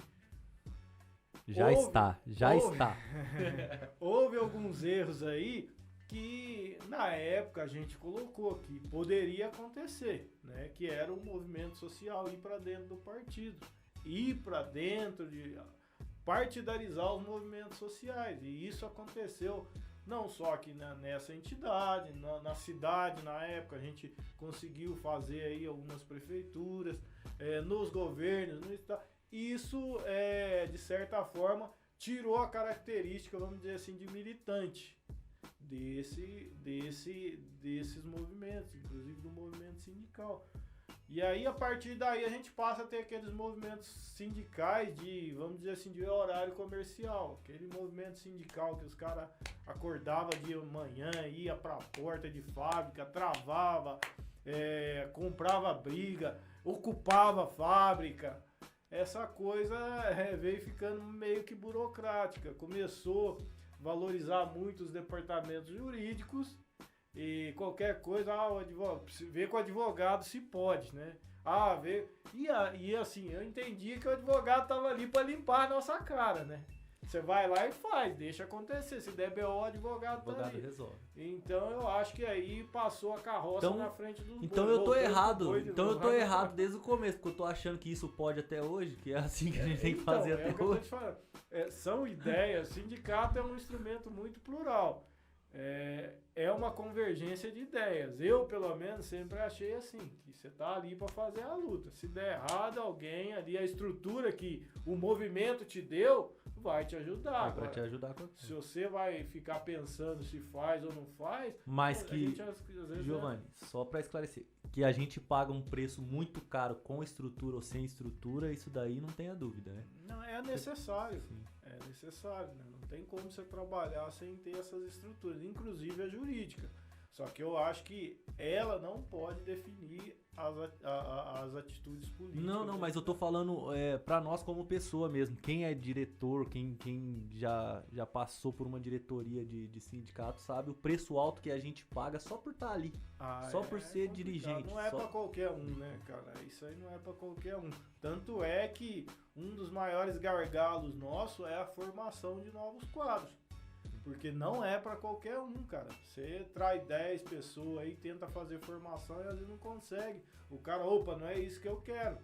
já está. Houve alguns erros aí que na época a gente colocou que poderia acontecer, né? Que era o movimento social ir para dentro do partido, ir para dentro de partidarizar os movimentos sociais, e isso aconteceu não só aqui nessa entidade, na cidade. Na época a gente conseguiu fazer aí algumas prefeituras, nos governos, no estado. Isso, de certa forma, tirou a característica, vamos dizer assim, de militante desses movimentos, inclusive do movimento sindical. E aí, a partir daí, a gente passa a ter aqueles movimentos sindicais vamos dizer assim, de horário comercial. Aquele movimento sindical que os caras acordavam de manhã, ia pra porta de fábrica, travava, comprava briga, ocupava a fábrica. essa coisa veio ficando meio que burocrática. Começou a valorizar muito os departamentos jurídicos e qualquer coisa, vê com o advogado se pode, né? Vê. E assim, eu entendi que o advogado tava ali para limpar a nossa cara, né? Você vai lá e faz, deixa acontecer. Se der BO, o advogado tá ali. resolve. Então eu acho que aí passou a carroça na frente dos bois. Então eu tô errado. Então Eu tô errado desde o começo, porque eu tô achando que isso pode até hoje, que é assim que a gente tem que fazer até até hoje. Eu tô te hoje. falando. São ideias, sindicato é um instrumento muito plural. É uma convergência de ideias. Eu, pelo menos, sempre achei assim, que você tá ali para fazer a luta. Se der errado, alguém ali, a estrutura que o movimento te deu, vai te ajudar. Vai te ajudar com Se você vai ficar pensando se faz ou não faz... Mas a que, gente, às vezes, Giovanni, só para esclarecer, que a gente paga um preço muito caro com estrutura ou sem estrutura, isso daí não tenha dúvida, né? Não, é necessário. Sim. É necessário, né? Não tem como você trabalhar sem ter essas estruturas, inclusive a jurídica. Só que eu acho que ela não pode definir as atitudes políticas. Não, mas eu tô falando pra nós como pessoa mesmo. Quem é diretor, quem já passou por uma diretoria de sindicato, sabe o preço alto que a gente paga só por estar ali. Só por ser complicado. dirigente. Não é só... pra qualquer um, né, cara? Isso aí não é pra qualquer um. Tanto é que um dos maiores gargalos nossos é a formação de novos quadros. Porque não é pra qualquer um, cara. Você traz 10 pessoas aí, tenta fazer formação e às vezes não consegue. O cara, não é isso que eu quero.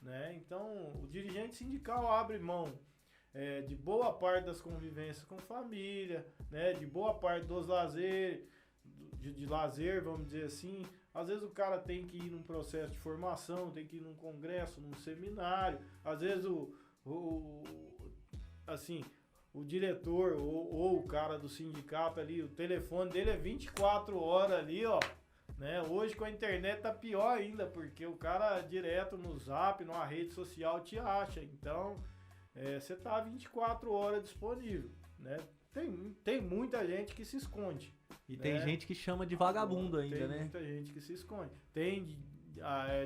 Né? Então, o dirigente sindical abre mão de boa parte das convivências com família, né? De boa parte dos lazer, de lazer, vamos dizer assim. Às vezes o cara tem que ir num processo de formação, tem que ir num congresso, num seminário. Às vezes o diretor ou o cara do sindicato ali, o telefone dele é 24 horas ali, ó. Né? Hoje com a internet tá pior ainda, porque o cara direto no Zap, numa rede social te acha. Então, você tá 24 horas disponível, né? Tem muita gente que se esconde. E né? tem gente que chama de vagabundo ainda, né? Tem muita gente que se esconde. Tem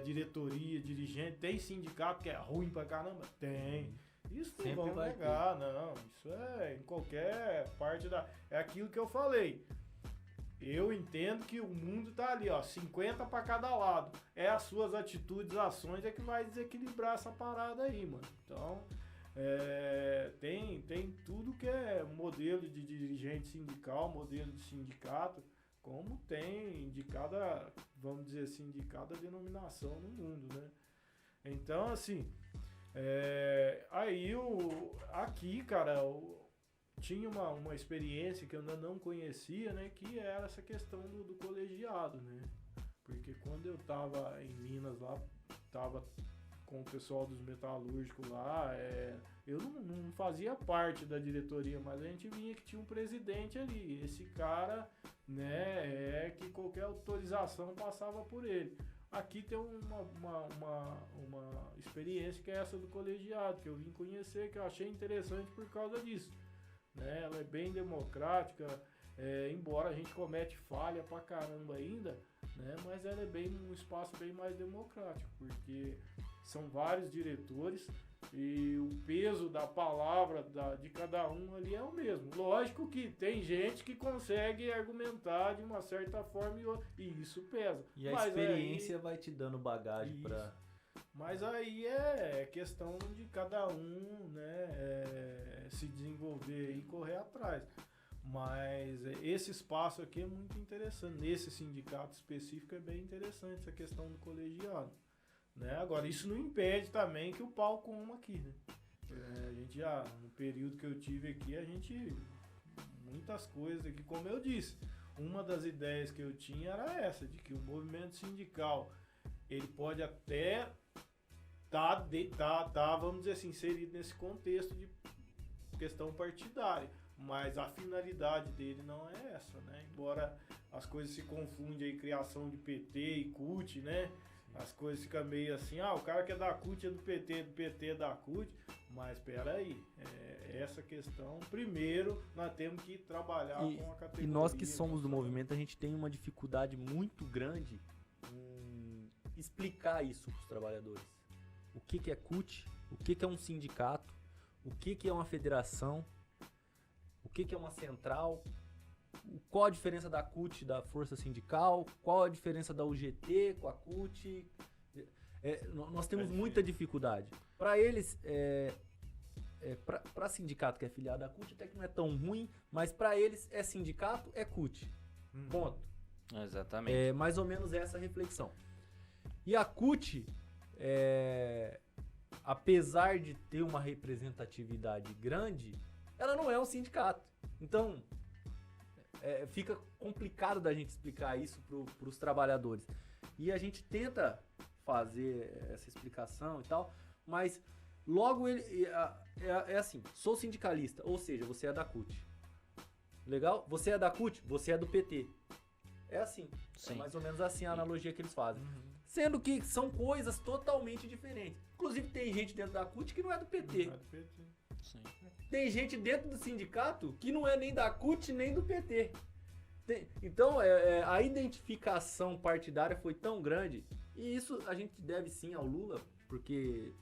diretoria, dirigente, tem sindicato que é ruim pra caramba? Tem. Isso não Sempre vamos vai negar, não. Isso é em qualquer parte da... É aquilo que eu falei. Eu entendo que o mundo tá ali, ó, 50 para cada lado. É as suas atitudes, ações que vai desequilibrar essa parada aí, mano. Então, tem tudo que é modelo de dirigente sindical, modelo de sindicato, como tem de cada, vamos dizer assim, de cada denominação no mundo, né? Então, assim, aqui, cara, tinha uma experiência que eu ainda não conhecia, né? Que era essa questão do colegiado, né? Porque quando eu tava em Minas lá, tava com o pessoal dos metalúrgicos lá, eu não fazia parte da diretoria, mas a gente vinha que tinha um presidente ali. Esse cara, né, que qualquer autorização passava por ele. Aqui tem uma experiência que é essa do colegiado, que eu vim conhecer, que eu achei interessante por causa disso. Né? Ela é bem democrática, embora a gente comete falha pra caramba ainda, né? Mas ela é um espaço bem mais democrático, porque são vários diretores e o peso da palavra de cada um ali é o mesmo. Lógico que tem gente que consegue argumentar de uma certa forma e isso pesa. E a experiência vai te dando bagagem para... Mas aí é questão de cada um, né, se desenvolver e correr atrás. Mas esse espaço aqui é muito interessante. Nesse sindicato específico é bem interessante essa questão do colegiado. Né? Agora, isso não impede também que o pau coma aqui, né? A gente já, no período que eu tive aqui, muitas coisas aqui, como eu disse, uma das ideias que eu tinha era essa, de que o movimento sindical, ele pode até vamos dizer assim, inserido nesse contexto de questão partidária, mas a finalidade dele não é essa, né? Embora as coisas se confundem aí, criação de PT e CUT, né? As coisas ficam meio assim, o cara que é da CUT é do PT é da CUT, mas espera aí, essa questão, primeiro nós temos que trabalhar com a categoria. E nós que somos do movimento, a gente tem uma dificuldade muito grande em explicar isso para os trabalhadores. O que é CUT, o que é um sindicato, o que é uma federação, o que é uma central, qual a diferença da CUT da força sindical, qual a diferença da UGT com a CUT. Nós temos muita dificuldade. Para eles, para sindicato que é filiado à CUT, até que não é tão ruim, mas para eles é sindicato, é CUT. Ponto. Exatamente. É mais ou menos essa reflexão. E a CUT, apesar de ter uma representatividade grande, ela não é um sindicato. Então, fica complicado da gente explicar isso para os trabalhadores. E a gente tenta fazer essa explicação e tal, mas logo ele é assim, sou sindicalista, ou seja, você é da CUT. Legal? Você é da CUT, você é do PT. É assim. Sim. É mais ou menos assim a analogia que eles fazem. Sendo que são coisas totalmente diferentes. Inclusive tem gente dentro da CUT que não é do PT. Sim. Tem gente dentro do sindicato que não é nem da CUT nem do PT. Então a identificação partidária foi tão grande, e isso a gente deve sim ao Lula, porque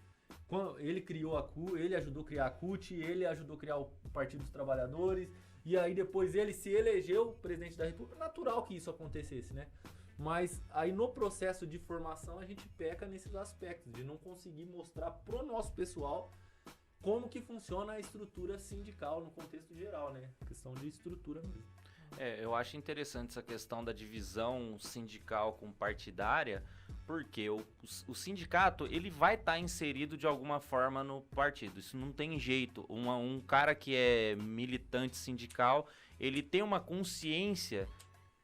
quando ele criou a CUT, ele ajudou a criar a CUT, ele ajudou a criar o Partido dos Trabalhadores, e aí depois ele se elegeu presidente da República. Natural que isso acontecesse, né? Mas aí no processo de formação a gente peca nesses aspectos, de não conseguir mostrar pro nosso pessoal como que funciona a estrutura sindical no contexto geral, né? Questão de estrutura mesmo. Eu acho interessante essa questão da divisão sindical com partidária, porque o sindicato ele vai estar inserido de alguma forma no partido, isso não tem jeito. Um cara que é militante sindical, ele tem uma consciência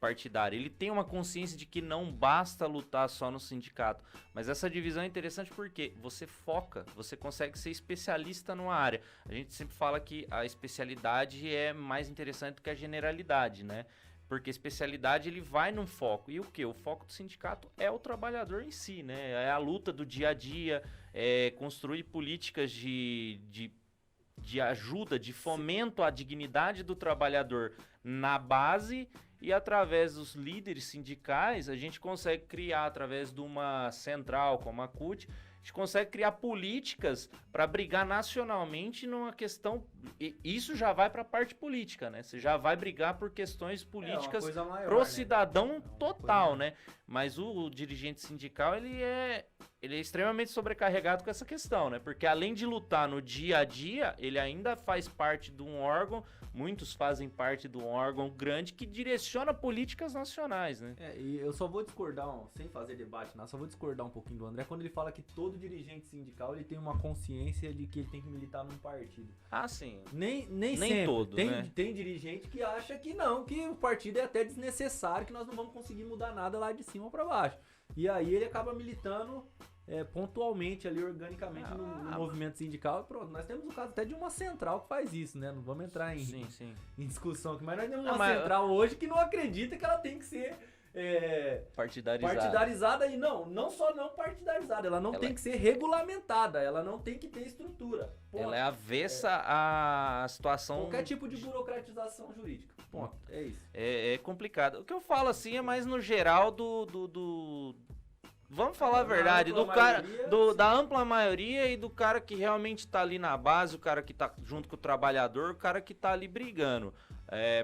partidária, ele tem uma consciência de que não basta lutar só no sindicato, mas essa divisão é interessante porque você foca, você consegue ser especialista numa área. A gente sempre fala que a especialidade é mais interessante do que a generalidade, né? Porque a especialidade ele vai num foco. E o que? O foco do sindicato é o trabalhador em si, né? É a luta do dia a dia, é construir políticas de ajuda, de fomento à dignidade do trabalhador na base, e através dos líderes sindicais a gente consegue criar, através de uma central como a CUT, a gente consegue criar políticas para brigar nacionalmente numa questão. Isso já vai para a parte política, né? Você já vai brigar por questões políticas pro cidadão total, né? Mas o dirigente sindical, ele é extremamente sobrecarregado com essa questão, né? Porque além de lutar no dia a dia, ele ainda faz parte de um órgão, muitos fazem parte de um órgão grande que direciona políticas nacionais, né? E eu só vou discordar, sem fazer debate, só vou discordar um pouquinho do André quando ele fala que todo dirigente sindical ele tem uma consciência de que ele tem que militar num partido. Ah, sim. Nem sempre. Todo, né? Tem dirigente que acha que não, que o partido é até desnecessário, que nós não vamos conseguir mudar nada lá de cima para baixo. E aí ele acaba militando pontualmente ali, organicamente no movimento sindical. E pronto, nós temos o caso até de uma central que faz isso, né? Não vamos entrar em discussão aqui, mas nós temos uma central hoje que não acredita que ela tem que ser partidarizada. E não só não partidarizada, ela tem que ser regulamentada, ela não tem que ter estrutura. Ponto. Ela é avessa à situação... Qualquer tipo de burocratização jurídica. Ponto. É isso. É complicado. O que eu falo assim é mais no geral vamos falar a verdade, da ampla maioria e do cara que realmente tá ali na base, o cara que tá junto com o trabalhador, o cara que tá ali brigando.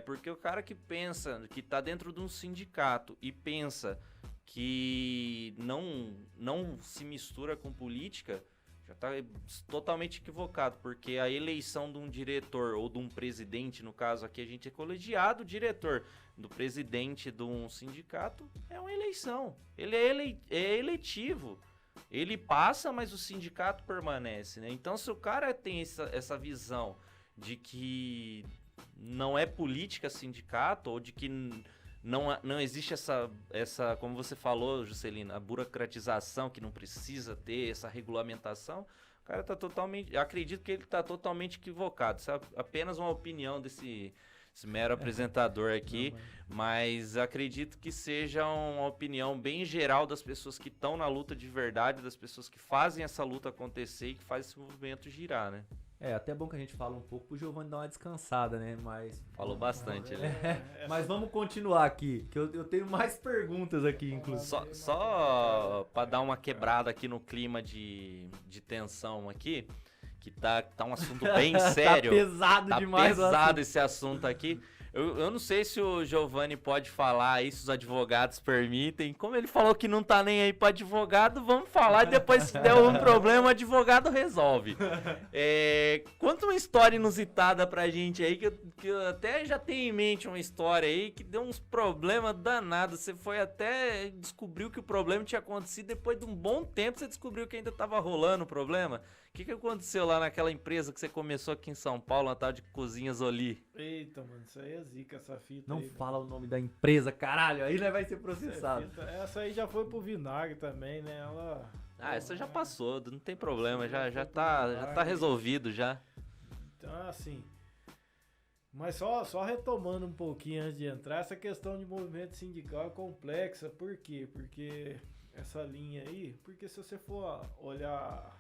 Porque o cara que pensa, que tá dentro de um sindicato e pensa que não se mistura com política, já tá totalmente equivocado, porque a eleição de um diretor ou de um presidente, no caso aqui a gente é colegiado, o diretor do presidente de um sindicato é uma eleição, ele é eletivo, ele passa, mas o sindicato permanece, né? Então se o cara tem essa visão de que não é política sindicato, ou de que não existe essa, como você falou, Juscelina, a burocratização, que não precisa ter essa regulamentação, o cara tá totalmente, acredito que ele tá totalmente equivocado. Isso é apenas uma opinião desse mero apresentador aqui, mas acredito que seja uma opinião bem geral das pessoas que estão na luta de verdade, das pessoas que fazem essa luta acontecer e que fazem esse movimento girar, né? É, até bom que a gente fala um pouco pro Giovanni dar uma descansada, né? Mas Falou bastante, né? mas vamos continuar aqui, que eu tenho mais perguntas aqui, inclusive. Só pra dar uma quebrada aqui no clima de tensão aqui, que tá um assunto bem sério. Tá pesado Tá demais. o assunto. pesado esse assunto aqui. Eu não sei se o Giovanni pode falar aí, se os advogados permitem. Como ele falou que não tá nem aí pra advogado, vamos falar e depois se der algum problema, o advogado resolve. Conta uma história inusitada pra gente aí, que eu até já tenho em mente uma história aí que deu uns problemas danados. Você foi até descobriu que o problema tinha acontecido, depois de um bom tempo você descobriu que ainda tava rolando o problema. O que aconteceu lá naquela empresa que você começou aqui em São Paulo, na tal de Cozinhas Oli? Eita, mano, isso aí é zica, essa fita Não aí, fala o nome da empresa, caralho, aí vai ser processado. Essa aí já foi pro vinagre também, né? Essa já passou, não tem problema, já tá resolvido já. Então, assim... Mas só retomando um pouquinho antes de entrar, essa questão de movimento sindical é complexa. Por quê? Porque essa linha aí... Porque se você for olhar...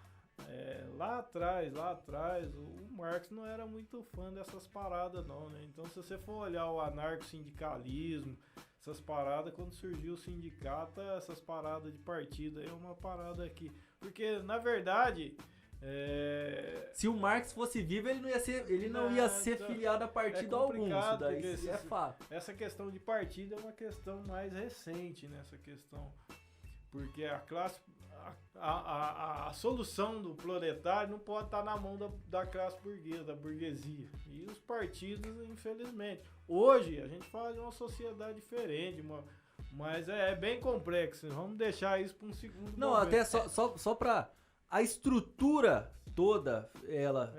lá atrás, o Marx não era muito fã dessas paradas não, né? Então se você for olhar o anarco-sindicalismo, essas paradas, quando surgiu o sindicato, essas paradas de partido aí é uma parada aqui. Porque, na verdade... Se o Marx fosse vivo, ele não ia ser filiado a partido algum, isso daí é fato. Essa questão de partido é uma questão mais recente nessa questão. Porque a classe... A solução do proletário não pode estar na mão da classe burguesa, da burguesia. E os partidos, infelizmente. Hoje a gente fala de uma sociedade diferente, mas é bem complexo. Vamos deixar isso para um segundo Não, momento. até só para a estrutura toda, ela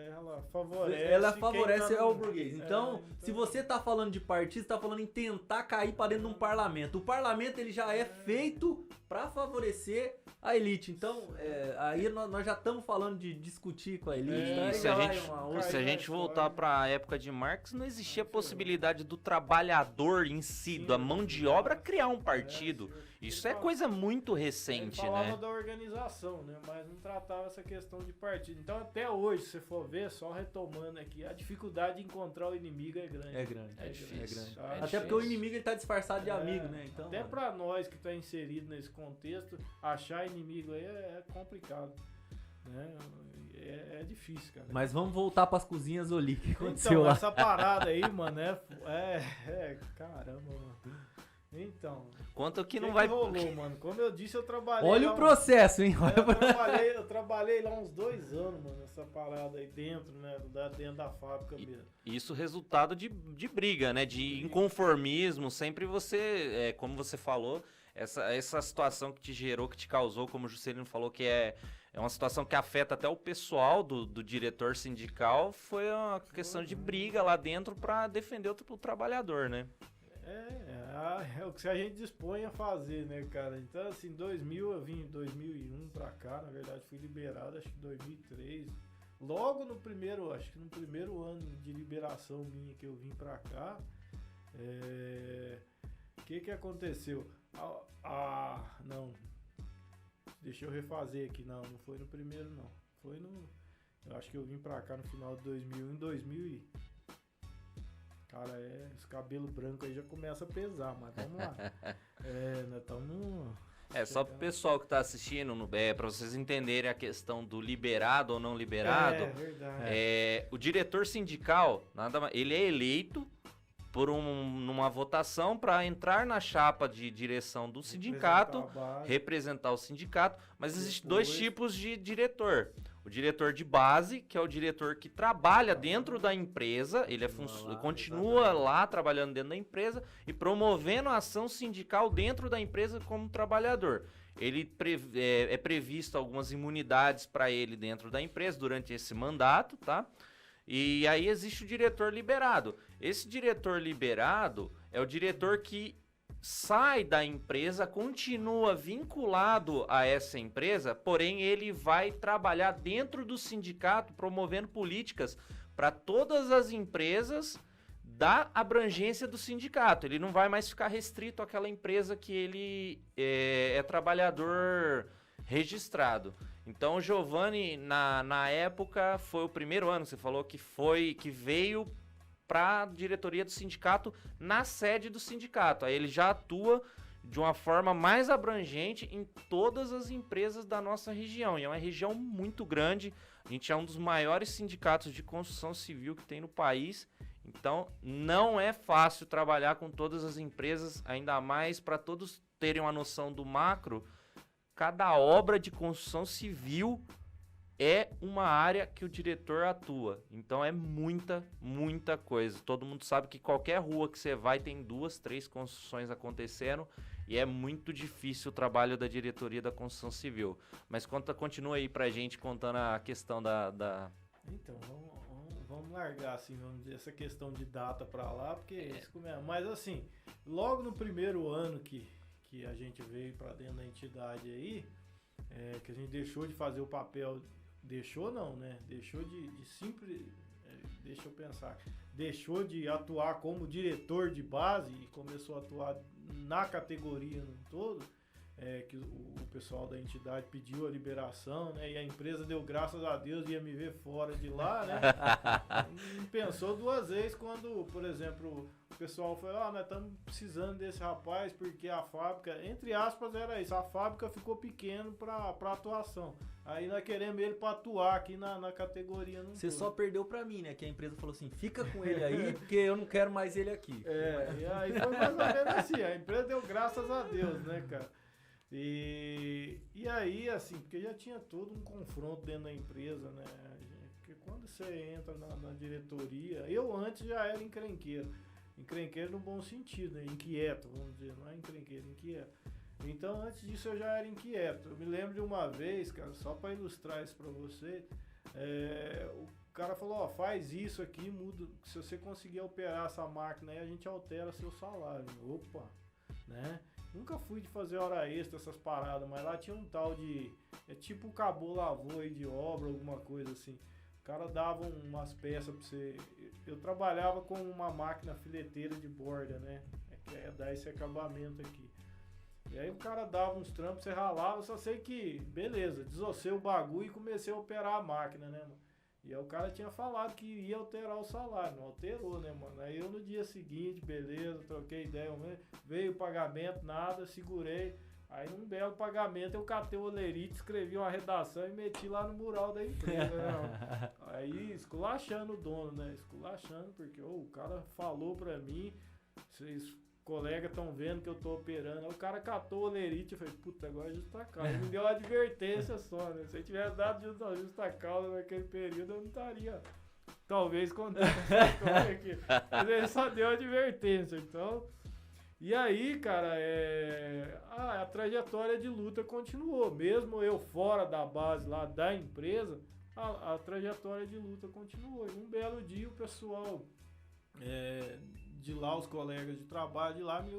favorece ao burguês. Então, se você tá falando de partido, você tá falando em tentar cair para dentro de um parlamento. O parlamento ele já é feito para favorecer a elite. Então, aí nós já estamos falando de discutir com a elite. E se a gente voltar para a época de Marx, não existia a possibilidade do trabalhador em si, da mão de obra, criar um partido. Isso é coisa muito recente, ele falava né? da organização, né? Mas não tratava essa questão de partido. Então, até hoje, se for ver, só retomando aqui, a dificuldade de encontrar o inimigo é grande. É difícil. Tá? Até porque o inimigo ele tá disfarçado de amigo, né? Então, até pra nós que tá inserido nesse contexto, achar inimigo aí é complicado, né? É difícil, cara. Mas vamos voltar pras cozinhas Oli, que aconteceu Então, lá. essa parada aí, mano, caramba, mano. Então, Quanto que não que vai... rolou, mano? Como eu disse, eu trabalhei Olha lá o processo, hein? eu trabalhei lá uns 2 anos, mano, nessa parada aí dentro, né? Dentro da fábrica mesmo. Isso resultado de briga, né? De inconformismo. Sempre você, como você falou, essa situação que te gerou, que te causou, como o Juscelino falou, que é uma situação que afeta até o pessoal do diretor sindical, foi uma questão de briga lá dentro para defender o trabalhador, né? É o que a gente dispõe a fazer, né, cara? Então, assim, 2000, eu vim em 2001 pra cá, na verdade fui liberado, acho que em 2003. Logo no primeiro ano de liberação minha que eu vim pra cá, o que aconteceu? Não, deixa eu refazer aqui, não foi no primeiro não, eu acho que eu vim pra cá no final de 2001, em 2000 Cara, esse cabelo branco aí já começa a pesar, mas vamos lá. Nós estamos... Só pro pessoal que tá assistindo, pra vocês entenderem a questão do liberado ou não liberado. É verdade. O diretor sindical, ele é eleito numa votação para entrar na chapa de direção do sindicato, representar o sindicato, mas existem 2 tipos de diretor. O diretor de base, que é o diretor que trabalha dentro da empresa, ele continua lá trabalhando dentro da empresa e promovendo a ação sindical dentro da empresa como trabalhador. Ele é previsto algumas imunidades para ele dentro da empresa durante esse mandato, tá? E aí existe o diretor liberado. Esse diretor liberado é o diretor que sai da empresa, continua vinculado a essa empresa, porém ele vai trabalhar dentro do sindicato, promovendo políticas para todas as empresas da abrangência do sindicato. Ele não vai mais ficar restrito àquela empresa que ele é trabalhador registrado. Então o Giovanni, na época, foi o primeiro ano, você falou que veio para a diretoria do sindicato na sede do sindicato. Aí ele já atua de uma forma mais abrangente em todas as empresas da nossa região. E é uma região muito grande. A gente é um dos maiores sindicatos de construção civil que tem no país. Então não é fácil trabalhar com todas as empresas, ainda mais para todos terem uma noção do macro. Cada obra de construção civil é uma área que o diretor atua. Então é muita coisa. Todo mundo sabe que qualquer rua que você vai tem 2, 3 construções acontecendo e é muito difícil o trabalho da diretoria da construção civil. Mas continua aí pra gente contando a questão da... Então, vamos largar, assim, vamos dizer, essa questão de data pra lá, porque isso começa. Mas assim, logo no primeiro ano que a gente veio pra dentro da entidade aí, que a gente deixou de fazer o papel... Deixou não, né? Deixou de simples... Deixa eu pensar. Deixou de atuar como diretor de base e começou a atuar na categoria no todo, que o pessoal da entidade pediu a liberação, né? E a empresa deu graças a Deus ia me ver fora de lá, né? Não pensou 2 vezes quando, por exemplo, o pessoal falou, nós estamos precisando desse rapaz porque a fábrica, entre aspas, era isso, a fábrica ficou pequeno para atuação. Aí nós queremos ele para atuar aqui na categoria. Você só perdeu pra mim, né? Que a empresa falou assim, fica com ele aí, porque eu não quero mais ele aqui. E aí foi mais ou menos assim, a empresa deu graças a Deus, né, cara? E aí, assim, porque já tinha todo um confronto dentro da empresa, né? Porque quando você entra na diretoria, eu antes já era encrenqueiro no bom sentido, né? Inquieto, vamos dizer, não é encrenqueiro, inquieto. Então, antes disso, eu já era inquieto. Eu me lembro de uma vez, cara, só para ilustrar isso para você, o cara falou, faz isso aqui, muda, se você conseguir operar essa máquina aí, a gente altera seu salário. Opa, né? Nunca fui de fazer hora extra, essas paradas, mas lá tinha um tal de, tipo o Cabô Lavou aí de obra, alguma coisa assim. O cara dava umas peças pra você. Eu trabalhava com uma máquina fileteira de borda, né? Que dar esse acabamento aqui. E aí o cara dava uns trampos, você ralava, só sei que, beleza, desossei o bagulho e comecei a operar a máquina, né, mano? E aí o cara tinha falado que ia alterar o salário, não alterou, né, mano? Aí eu no dia seguinte, beleza, troquei ideia, veio o pagamento, nada, segurei. Aí num belo pagamento eu catei o olerite, escrevi uma redação e meti lá no mural da empresa, né, mano? Aí esculachando o dono, né? Esculachando, porque o cara falou pra mim, vocês... colegas estão vendo que eu tô operando. Aí o cara catou o olerite e falei, puta, agora é justa causa. Ele me deu uma advertência só, né? Se eu tivesse dado justa causa naquele período, eu não estaria, talvez, contando essa história aqui. Mas ele só deu advertência, então... E aí, cara, a trajetória de luta continuou. Mesmo eu fora da base lá da empresa, a trajetória de luta continuou. E um belo dia o pessoal... de lá, os colegas de trabalho de lá me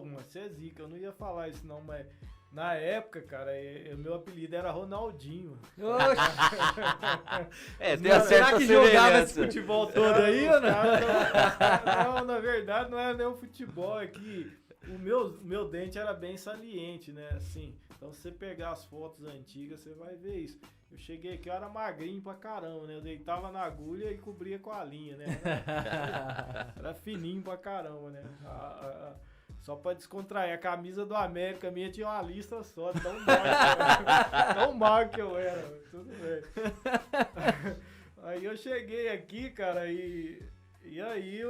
mas você é zica, eu não ia falar isso não, mas na época, cara, meu apelido era Ronaldinho. Tem a certa será que jogava esse semelhança. futebol todo aí, ou não? Não, na verdade não era nem o futebol, é que o meu dente era bem saliente, né, assim, então se você pegar as fotos antigas, você vai ver isso. Eu cheguei aqui, eu era magrinho pra caramba, né? Eu deitava na agulha e cobria com a linha, né? Era fininho pra caramba, né? Só pra descontrair. A camisa do América minha tinha uma lista só, tão mal que eu era. Tudo bem. Aí eu cheguei aqui, cara, e aí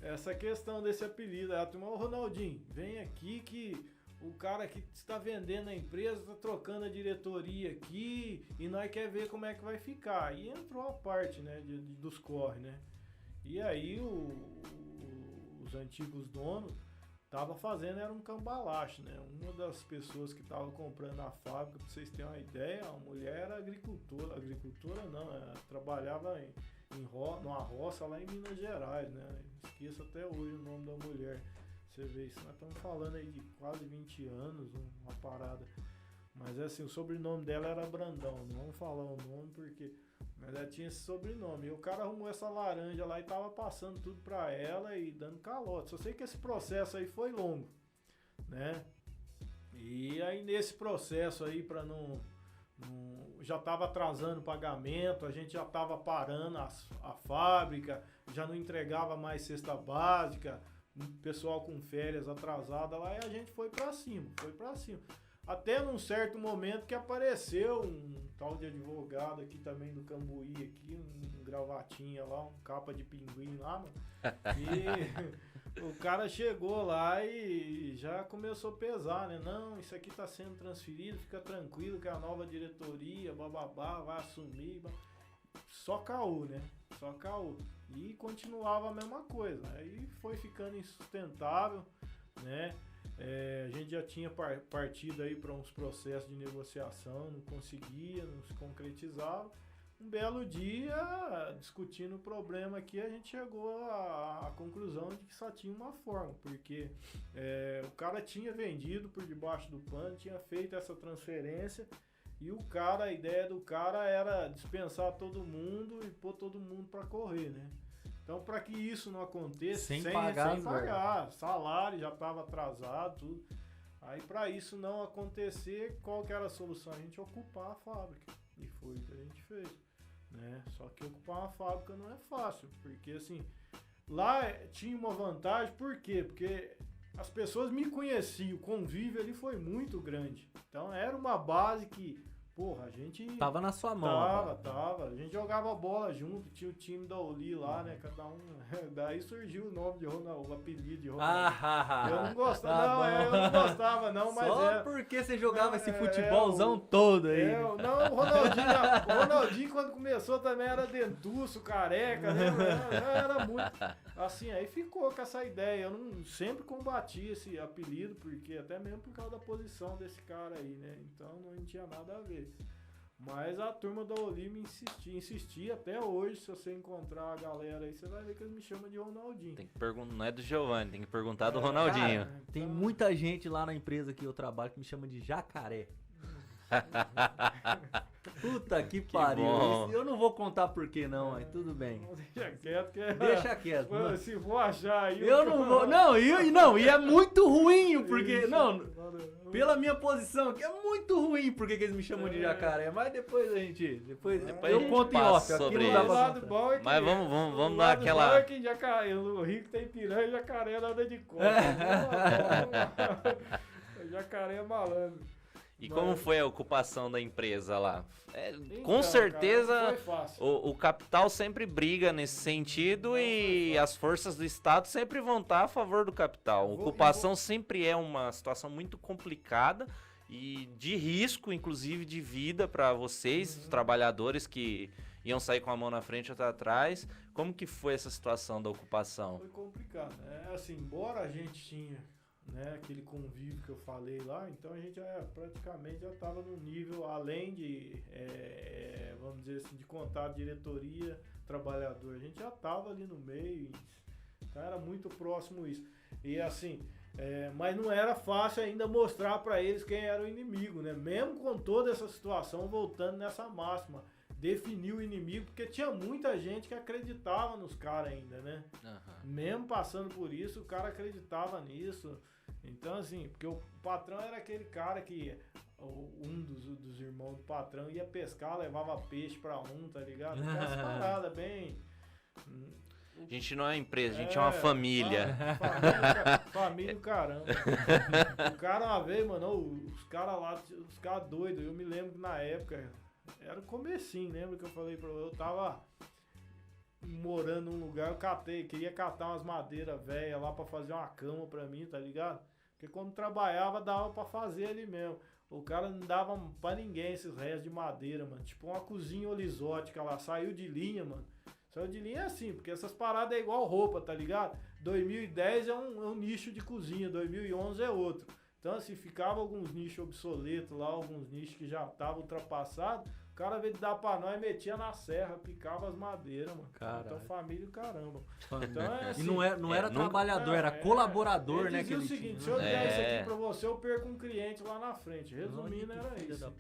essa questão desse apelido. Aí a turma, Ronaldinho, vem aqui que... O cara que está vendendo a empresa está trocando a diretoria aqui e nós quer ver como é que vai ficar. E entrou a parte, né, dos corre, né? E aí os antigos donos estavam fazendo, era um cambalacho, né? Uma das pessoas que estava comprando a fábrica, para vocês terem uma ideia, a mulher era agricultora não, ela trabalhava numa roça lá em Minas Gerais, né? Esqueço até hoje o nome da mulher. Você vê isso, nós estamos falando aí de quase 20 anos, uma parada. Mas assim, o sobrenome dela era Brandão, não vamos falar o nome porque... Mas ela tinha esse sobrenome. E o cara arrumou essa laranja lá e tava passando tudo pra ela e dando calote. Só sei que esse processo aí foi longo, né? E aí nesse processo aí, para já estava atrasando o pagamento, a gente já estava parando a fábrica, já não entregava mais cesta básica, o pessoal com férias atrasada lá, e a gente foi para cima. Até num certo momento que apareceu um tal de advogado aqui também do Cambuí, aqui, um gravatinha lá, um capa de pinguim lá, mano. E o cara chegou lá e já começou a pesar, né? Não, isso aqui tá sendo transferido, fica tranquilo que a nova diretoria, bababá, vai assumir. Só caô, né? Só caô. E continuava a mesma coisa. Aí foi ficando insustentável, né? A gente já tinha partido aí para uns processos de negociação, não conseguia, não se concretizava. Um belo dia, discutindo o problema aqui, a gente chegou à conclusão de que só tinha uma forma, porque o cara tinha vendido por debaixo do pano, tinha feito essa transferência, e a ideia do cara era dispensar todo mundo e pôr todo mundo para correr, né? Então, para que isso não aconteça, sem pagar, salário já estava atrasado, tudo. Aí, para isso não acontecer, qual que era a solução? A gente ocupar a fábrica. E foi o que a gente fez, né? Só que ocupar uma fábrica não é fácil, porque assim, lá tinha uma vantagem, por quê? Porque as pessoas me conheciam, o convívio ali foi muito grande. Então, era uma base que... Porra, a gente... Tava na sua mão. Tava. A gente jogava bola junto, tinha o time da Oli lá, né? Cada um... Daí surgiu o nome de Ronaldo, o apelido de Ronaldo. Eu não gostava, eu não gostava não, mas só porque você jogava esse futebolzão todo aí. Não, o Ronaldinho quando começou também era dentuço, careca, né? Era muito... Assim, aí ficou com essa ideia. Eu não sempre combati esse apelido, porque até mesmo por causa da posição desse cara aí, né? Então não tinha nada a ver. Mas a turma da Oli me insistia até hoje. Se você encontrar a galera aí, você vai ver que eles me chamam de Ronaldinho. Tem que perguntar, não é do Giovanni, tem que perguntar do Ronaldinho. Cara, tem muita gente lá na empresa que eu trabalho que me chama de Jacaré. Puta que pariu. Bom. Eu não vou contar por que não, mas tudo bem. Deixa quieto, que Deixa quieto. Mano, se vou achar aí... Eu não vou... Não, e é muito ruim, porque... Não, pela minha posição, que é muito ruim porque que eles me chamam de jacaré. Mas depois a gente... Depois eu conto em off. Sobre O lado bom é que... Mas vamos o dar lado aquela... bom é que jacaré, o Rico tem piranha e jacaré nada de costa. Jacaré é malandro. E como foi a ocupação da empresa lá? Então, Com certeza cara, não foi fácil. o capital sempre briga nesse sentido e as forças do Estado sempre vão estar a favor do capital. Ocupação sempre é uma situação muito complicada e de risco, inclusive de vida para vocês, os trabalhadores que iam sair com a mão na frente e outra atrás. Como que foi essa situação da ocupação? Foi complicado. Assim, embora a gente tinha... né, aquele convívio que eu falei lá, então a gente praticamente já estava no nível, além de, vamos dizer assim, de contato diretoria, trabalhador, a gente já estava ali no meio, então era muito próximo isso. E assim, mas não era fácil ainda mostrar para eles quem era o inimigo, né? Mesmo com toda essa situação, voltando nessa máxima, definir o inimigo, porque tinha muita gente que acreditava nos caras ainda, né? Uhum. Mesmo passando por isso, o cara acreditava nisso. Então, assim, porque o patrão era aquele cara que um dos irmãos do patrão ia pescar, levava peixe pra um, tá ligado? Aquelas paradas bem... A gente não é empresa, a gente é uma família. Família do caramba. O cara uma vez, mano, os caras lá, os caras doidos, eu me lembro que na época, era o comecinho, lembra que eu falei pra você, eu tava... morando num lugar, queria catar umas madeiras velhas lá pra fazer uma cama pra mim, tá ligado? Porque quando trabalhava dava pra fazer ali mesmo. O cara não dava pra ninguém esses restos de madeira, mano. Tipo uma cozinha horizótica lá, saiu de linha, mano. Saiu de linha assim, porque essas paradas é igual roupa, tá ligado? 2010 é um nicho de cozinha, 2011 é outro. Então assim, ficava alguns nichos obsoletos lá, alguns nichos que já estavam ultrapassados. O cara veio dar pra nós, metia na serra, picava as madeiras, mano. Caralho. Então família do caramba. Então assim, E não era trabalhador, era ele colaborador, né? dizia o ele seguinte, tinha. se eu der isso aqui pra você, eu perco um cliente lá na frente. Resumindo, Olha que era filha isso. da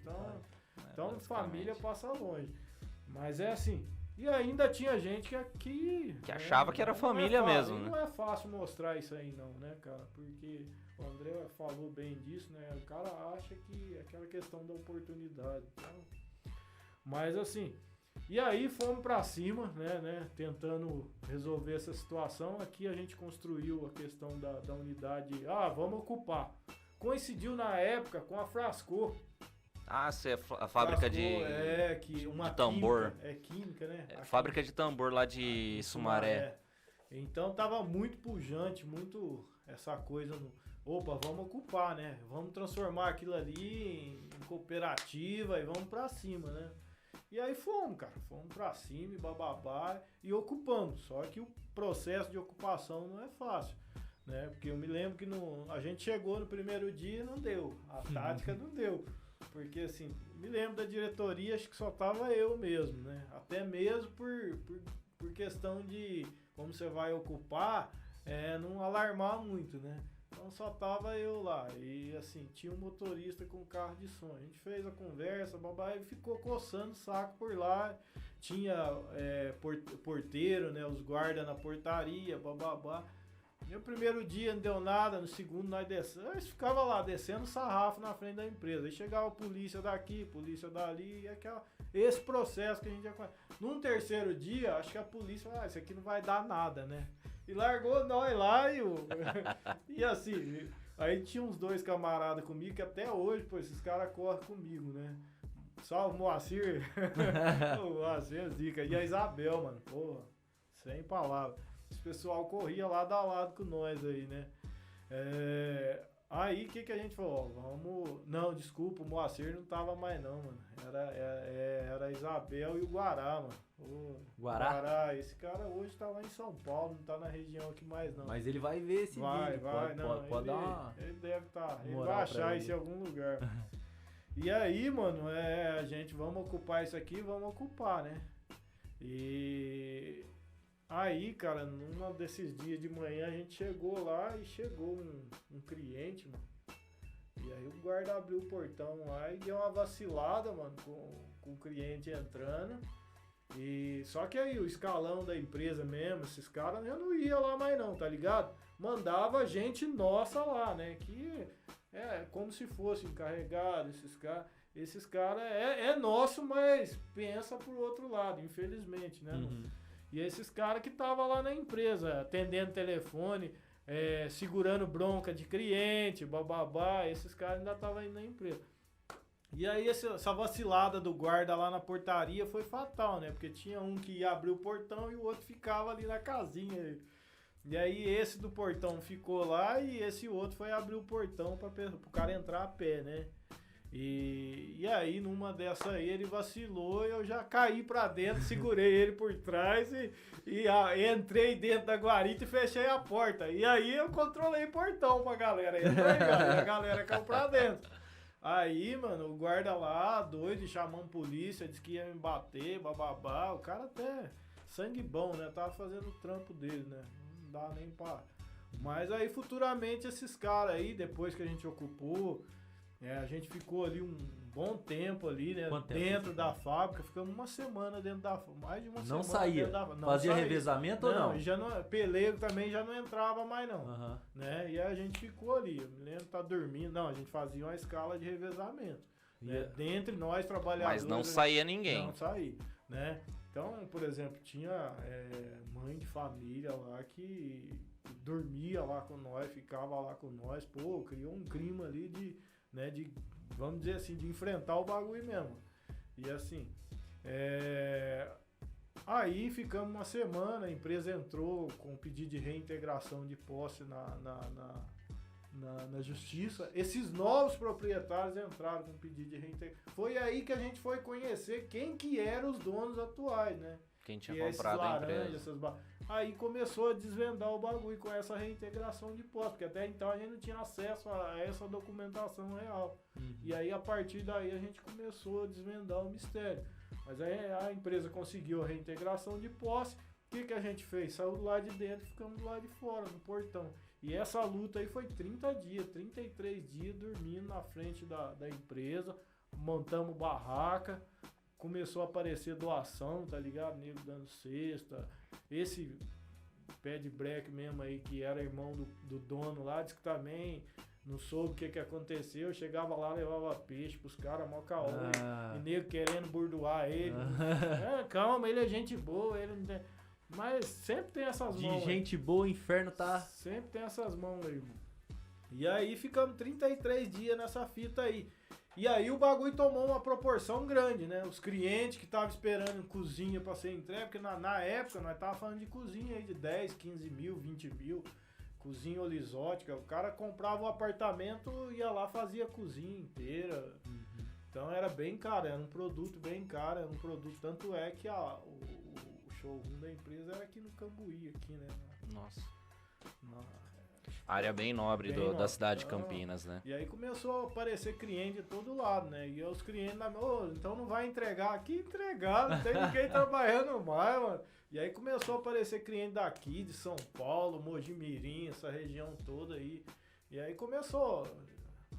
Então basicamente. família passa longe. Mas é assim, E ainda tinha gente que achava que era não família fácil, mesmo, né? Não é fácil mostrar isso aí não, né, cara? Porque o André falou bem disso, né? O cara acha que é aquela questão da oportunidade. Então, mas assim, e aí fomos pra cima, né? Tentando resolver essa situação. Aqui a gente construiu a questão da unidade. Vamos ocupar. Coincidiu na época com a Frasco. Você é a fábrica de uma tambor. Química, né? Fábrica de tambor lá de Sumaré. Então tava muito pujante, muito essa coisa opa, vamos ocupar, né? Vamos transformar aquilo ali em cooperativa e vamos pra cima, né? E aí fomos pra cima e bababá e ocupamos. Só que o processo de ocupação não é fácil, né? Porque eu me lembro que a gente chegou no primeiro dia e não deu. A tática não deu. Porque assim, me lembro da diretoria, acho que só tava eu mesmo, né? Até mesmo por questão de como você vai ocupar, não alarmar muito, né? Então só tava eu lá. E assim, tinha um motorista com carro de som. A gente fez a conversa, babá, e ficou coçando o saco por lá. Tinha porteiro, né? Os guardas na portaria, bababá. No primeiro dia não deu nada, no segundo nós descemos. Nós ficava lá descendo sarrafo na frente da empresa. Aí chegava a polícia daqui, polícia dali, e esse processo que a gente já conhece. Num terceiro dia, acho que a polícia falou, isso aqui não vai dar nada, né? E largou nós lá e assim, aí tinha uns 2 camaradas comigo que até hoje, pô, esses caras correm comigo, né? Salve, Moacir. O Moacir é zica. E a Isabel, mano, porra, sem palavras. Esse pessoal corria lado a lado com nós aí, né? Aí o que a gente falou? Vamos. Não, desculpa, o Moacir não tava mais não, mano. Era a Isabel e o Guará, mano. Guará, esse cara hoje tá lá em São Paulo, não tá na região aqui mais não. Mas ele vai ver esse vídeo. Pode dar uma. Ele deve estar. Ele vai achar isso em algum lugar. E aí, mano, a gente vamos ocupar isso aqui, vamos ocupar, né? E aí, cara, num desses dias de manhã a gente chegou lá e chegou um cliente, mano. E aí o guarda abriu o portão lá e deu uma vacilada, mano, com o cliente entrando. E só que aí o escalão da empresa mesmo, esses caras já não ia lá mais não, tá ligado? Mandava gente nossa lá, né? Que é como se fosse encarregado, esses caras é nosso, mas pensa pro outro lado, infelizmente, né? Uhum. E esses caras que estavam lá na empresa, atendendo telefone, segurando bronca de cliente, bababá, esses caras ainda estavam indo na empresa. E aí essa vacilada do guarda lá na portaria foi fatal, né? Porque tinha um que ia abrir o portão e o outro ficava ali na casinha. E aí esse do portão ficou lá e esse outro foi abrir o portão pro cara entrar a pé, né? E aí numa dessa aí ele vacilou e eu já caí pra dentro, segurei ele por trás e entrei dentro da guarita e fechei a porta. E aí eu controlei o portão pra galera entrar e a galera caiu pra dentro. Aí, mano, o guarda lá, doido, chamando polícia, disse que ia me bater, bababá. O cara até sangue bom, né? Tava fazendo o trampo dele, né? Não dá nem pra... Mas aí, futuramente, esses caras aí, depois que a gente ocupou, a gente ficou ali um bom tempo ali, né? Dentro da fábrica. Ficamos uma semana dentro da fábrica. Mais de uma semana. Não saía? Fazia revezamento ou não? Já não? Pelego também já não entrava mais não. Uhum. Né? E a gente ficou ali. Eu me lembro de tá dormindo. Não, a gente fazia uma escala de revezamento. Né? Dentre nós, trabalhadores... Mas não saía ninguém. Não saía, né? Então, por exemplo, tinha mãe de família lá que dormia lá com nós, ficava lá com nós. Pô, criou um clima ali de vamos dizer assim, de enfrentar o bagulho mesmo. E assim, aí ficamos uma semana, a empresa entrou com pedido de reintegração de posse na justiça. Esses novos proprietários entraram com pedido de reintegração. Foi aí que a gente foi conhecer quem que eram os donos atuais, né? Quem tinha comprado a empresa. Aí começou a desvendar o bagulho com essa reintegração de posse, porque até então a gente não tinha acesso a essa documentação real. Uhum. E aí a partir daí a gente começou a desvendar o mistério. Mas aí a empresa conseguiu a reintegração de posse. O que a gente fez? Saiu do lado de dentro e ficamos do lado de fora, no portão. E essa luta aí foi 30 dias, 33 dias dormindo na frente da empresa, montamos barraca. começou a aparecer doação, tá ligado? Nego dando cesta. Esse pé de breque mesmo aí, que era irmão do dono lá, disse que também não soube o que aconteceu. Chegava lá, levava peixe pros caras, mó caô. E nego querendo burdoar ele. Calma, ele é gente boa, ele não tem... Mas sempre tem essas De mãos. gente boa, o inferno tá... Sempre tem essas mãos aí, irmão. E aí ficamos 33 dias nessa fita aí. E aí o bagulho tomou uma proporção grande, né? Os clientes que estavam esperando cozinha pra ser entregue, porque na época nós tava falando de cozinha aí de 10, 15 mil, 20 mil. Cozinha horizótica. O cara comprava um apartamento, ia lá, fazia a cozinha inteira. Então era bem caro, era um produto bem caro, era um produto. Tanto é que o showroom da empresa era aqui no Cambuí, aqui, né? Nossa. Na Área bem nobre Bem da nobre. cidade de Então, Campinas, né? E aí começou a aparecer cliente de todo lado, né? E os clientes, então não vai entregar aqui? Entregar, não tem ninguém trabalhando mais, mano. E aí começou a aparecer cliente daqui, de São Paulo, Mojimirim, essa região toda aí. E aí começou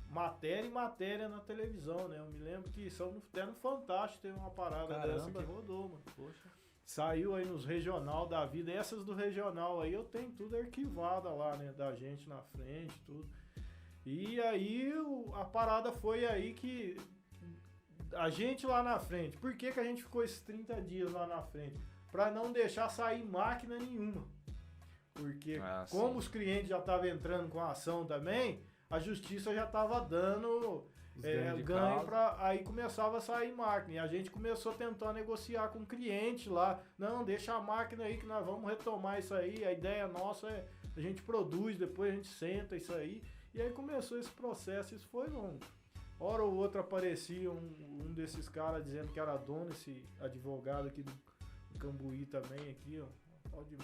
matéria e matéria na televisão, né? Eu me lembro que até no Fantástico teve uma parada dessa que rodou, mano. Poxa. Saiu aí nos regional da vida. Essas do regional aí eu tenho tudo arquivada lá, né? Da gente na frente, tudo. E aí a parada foi aí que a gente lá na frente. Por que a gente ficou esses 30 dias lá na frente? Pra não deixar sair máquina nenhuma. Porque como os clientes já estavam entrando com a ação também, a justiça já estava dando... ganho pra... Aí começava a sair máquina. E a gente começou a tentar negociar com o cliente lá. Não, deixa a máquina aí que nós vamos retomar isso aí. A ideia nossa é a gente produz, depois a gente senta isso aí. E aí começou esse processo, isso foi longo. Hora ou outra aparecia um desses caras dizendo que era dono, esse advogado aqui do Cambuí também, aqui, ó. Pode